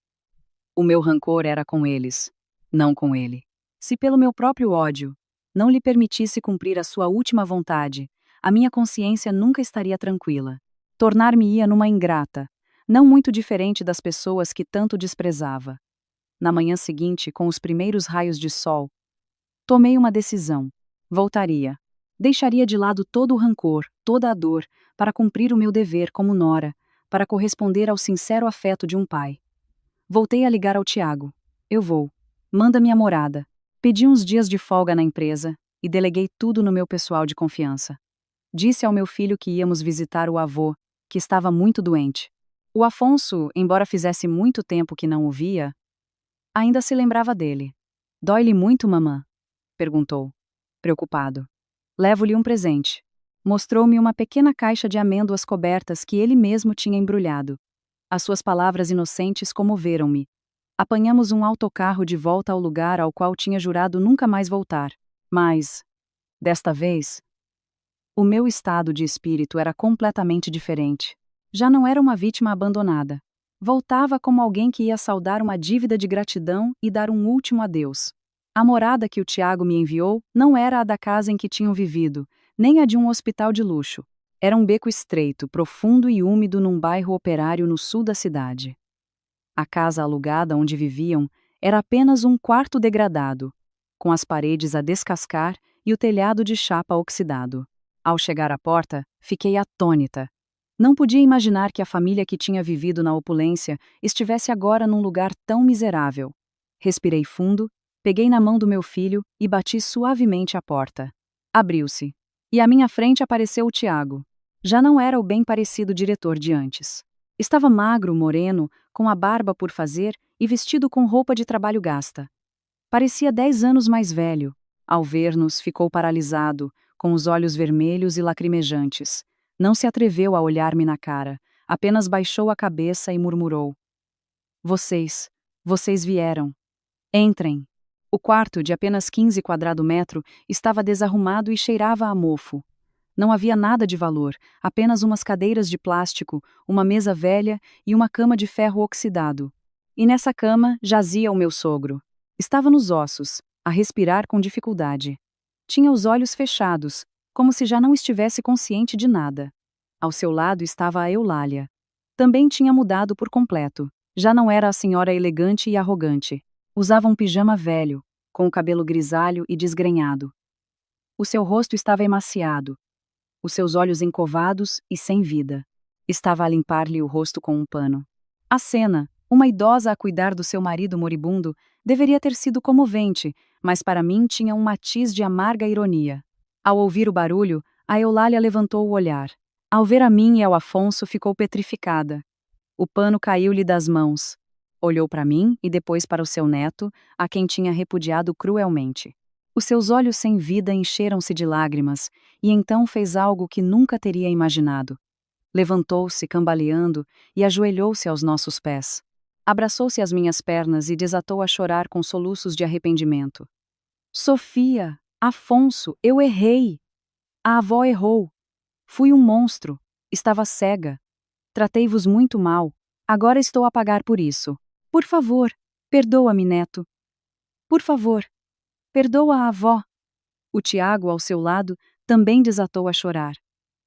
O meu rancor era com eles, não com ele. Se pelo meu próprio ódio não lhe permitisse cumprir a sua última vontade, a minha consciência nunca estaria tranquila. Tornar-me-ia numa ingrata, não muito diferente das pessoas que tanto desprezava. Na manhã seguinte, com os primeiros raios de sol, tomei uma decisão. Voltaria. Deixaria de lado todo o rancor, toda a dor, para cumprir o meu dever como nora, para corresponder ao sincero afeto de um pai. Voltei a ligar ao Tiago. Eu vou. Manda-me a morada. Pedi uns dias de folga na empresa e deleguei tudo no meu pessoal de confiança. Disse ao meu filho que íamos visitar o avô, que estava muito doente. O Afonso, embora fizesse muito tempo que não o via, ainda se lembrava dele. Dói-lhe muito, mamã? Perguntou, preocupado. Levo-lhe um presente. Mostrou-me uma pequena caixa de amêndoas cobertas que ele mesmo tinha embrulhado. As suas palavras inocentes comoveram-me. Apanhamos um autocarro de volta ao lugar ao qual tinha jurado nunca mais voltar. Mas, desta vez, o meu estado de espírito era completamente diferente. Já não era uma vítima abandonada. Voltava como alguém que ia saldar uma dívida de gratidão e dar um último adeus. A morada que o Tiago me enviou não era a da casa em que tinham vivido, nem a de um hospital de luxo. Era um beco estreito, profundo e úmido num bairro operário no sul da cidade. A casa alugada onde viviam era apenas um quarto degradado, com as paredes a descascar e o telhado de chapa oxidado. Ao chegar à porta, fiquei atônita. Não podia imaginar que a família que tinha vivido na opulência estivesse agora num lugar tão miserável. Respirei fundo, peguei na mão do meu filho e bati suavemente a porta. Abriu-se. E à minha frente apareceu o Tiago. Já não era o bem parecido diretor de antes. Estava magro, moreno, com a barba por fazer e vestido com roupa de trabalho gasta. Parecia 10 anos mais velho. Ao ver-nos, ficou paralisado, com os olhos vermelhos e lacrimejantes. Não se atreveu a olhar-me na cara, apenas baixou a cabeça e murmurou: Vocês vieram. Entrem. O quarto, de apenas 15 quadrado-metro, estava desarrumado e cheirava a mofo. Não havia nada de valor, apenas umas cadeiras de plástico, uma mesa velha e uma cama de ferro oxidado. E nessa cama jazia o meu sogro. Estava nos ossos, a respirar com dificuldade. Tinha os olhos fechados, como se já não estivesse consciente de nada. Ao seu lado estava a Eulália. Também tinha mudado por completo. Já não era a senhora elegante e arrogante. Usava um pijama velho, com o cabelo grisalho e desgrenhado. O seu rosto estava emaciado, os seus olhos encovados e sem vida. Estava a limpar-lhe o rosto com um pano. A cena, uma idosa a cuidar do seu marido moribundo, deveria ter sido comovente, mas para mim tinha um matiz de amarga ironia. Ao ouvir o barulho, a Eulália levantou o olhar. Ao ver a mim e ao Afonso, ficou petrificada. O pano caiu-lhe das mãos. Olhou para mim e depois para o seu neto, a quem tinha repudiado cruelmente. Os seus olhos sem vida encheram-se de lágrimas, e então fez algo que nunca teria imaginado. Levantou-se, cambaleando, e ajoelhou-se aos nossos pés. Abraçou-se às minhas pernas e desatou a chorar com soluços de arrependimento. Sofia, Afonso, eu errei. A avó errou. Fui um monstro. Estava cega. Tratei-vos muito mal. Agora estou a pagar por isso. Por favor, perdoa-me, neto. Por favor, perdoa a avó. O Tiago, ao seu lado, também desatou a chorar.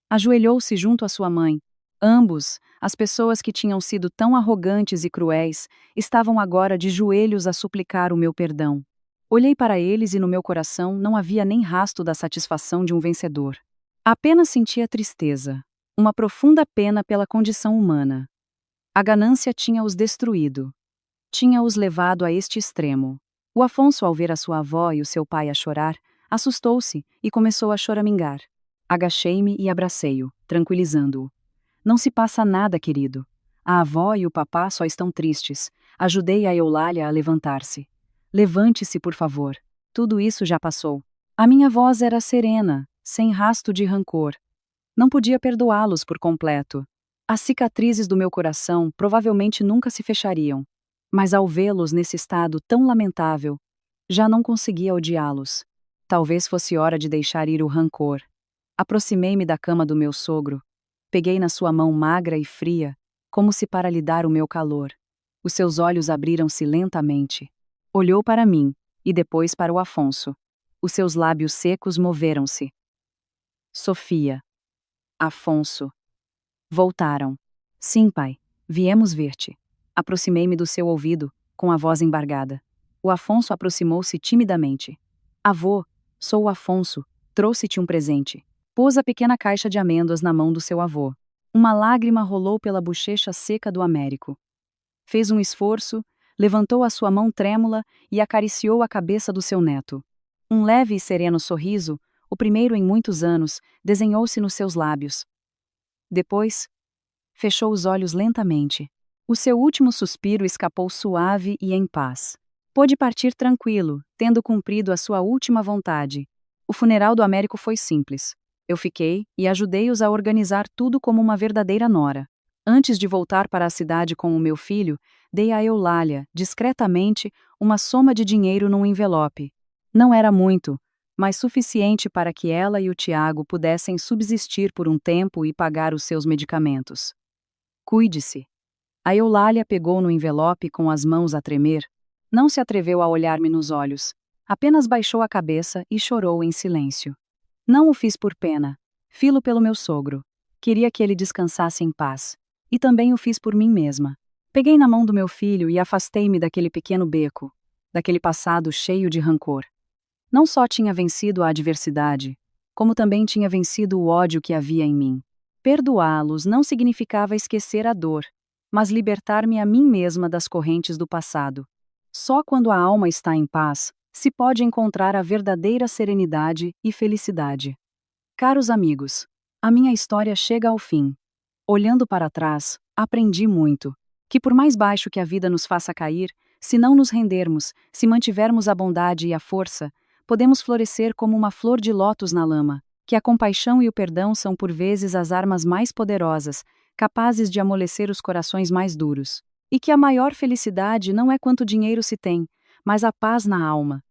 Ajoelhou-se junto à sua mãe. Ambos, as pessoas que tinham sido tão arrogantes e cruéis, estavam agora de joelhos a suplicar o meu perdão. Olhei para eles e no meu coração não havia nem rasto da satisfação de um vencedor. Apenas sentia tristeza, uma profunda pena pela condição humana. A ganância tinha-os destruído. Tinha-os levado a este extremo. O Afonso, ao ver a sua avó e o seu pai a chorar, assustou-se e começou a choramingar. Agachei-me e abracei-o, tranquilizando-o. Não se passa nada, querido. A avó e o papá só estão tristes. Ajudei a Eulália a levantar-se. Levante-se, por favor. Tudo isso já passou. A minha voz era serena, sem rasto de rancor. Não podia perdoá-los por completo. As cicatrizes do meu coração provavelmente nunca se fechariam. Mas ao vê-los nesse estado tão lamentável, já não conseguia odiá-los. Talvez fosse hora de deixar ir o rancor. Aproximei-me da cama do meu sogro. Peguei na sua mão magra e fria, como se para lhe dar o meu calor. Os seus olhos abriram-se lentamente. Olhou para mim, e depois para o Afonso. Os seus lábios secos moveram-se. Sofia. Afonso. Voltaram. Sim, pai. Viemos ver-te. Aproximei-me do seu ouvido, com a voz embargada. O Afonso aproximou-se timidamente. Avô, sou o Afonso. Trouxe-te um presente. Pôs a pequena caixa de amêndoas na mão do seu avô. Uma lágrima rolou pela bochecha seca do Américo. Fez um esforço, levantou a sua mão trêmula e acariciou a cabeça do seu neto. Um leve e sereno sorriso, o primeiro em muitos anos, desenhou-se nos seus lábios. Depois, fechou os olhos lentamente. O seu último suspiro escapou suave e em paz. Pôde partir tranquilo, tendo cumprido a sua última vontade. O funeral do Américo foi simples. Eu fiquei e ajudei-os a organizar tudo como uma verdadeira nora. Antes de voltar para a cidade com o meu filho, dei a Eulália, discretamente, uma soma de dinheiro num envelope. Não era muito, mas suficiente para que ela e o Tiago pudessem subsistir por um tempo e pagar os seus medicamentos. Cuide-se. A Eulália pegou no envelope com as mãos a tremer. Não se atreveu a olhar-me nos olhos. Apenas baixou a cabeça e chorou em silêncio. Não o fiz por pena. Filo pelo meu sogro. Queria que ele descansasse em paz. E também o fiz por mim mesma. Peguei na mão do meu filho e afastei-me daquele pequeno beco, daquele passado cheio de rancor. Não só tinha vencido a adversidade, como também tinha vencido o ódio que havia em mim. Perdoá-los não significava esquecer a dor, mas libertar-me a mim mesma das correntes do passado. Só quando a alma está em paz, se pode encontrar a verdadeira serenidade e felicidade. Caros amigos, a minha história chega ao fim. Olhando para trás, aprendi muito. Que por mais baixo que a vida nos faça cair, se não nos rendermos, se mantivermos a bondade e a força, podemos florescer como uma flor de lótus na lama, que a compaixão e o perdão são por vezes as armas mais poderosas, capazes de amolecer os corações mais duros. E que a maior felicidade não é quanto dinheiro se tem, mas a paz na alma,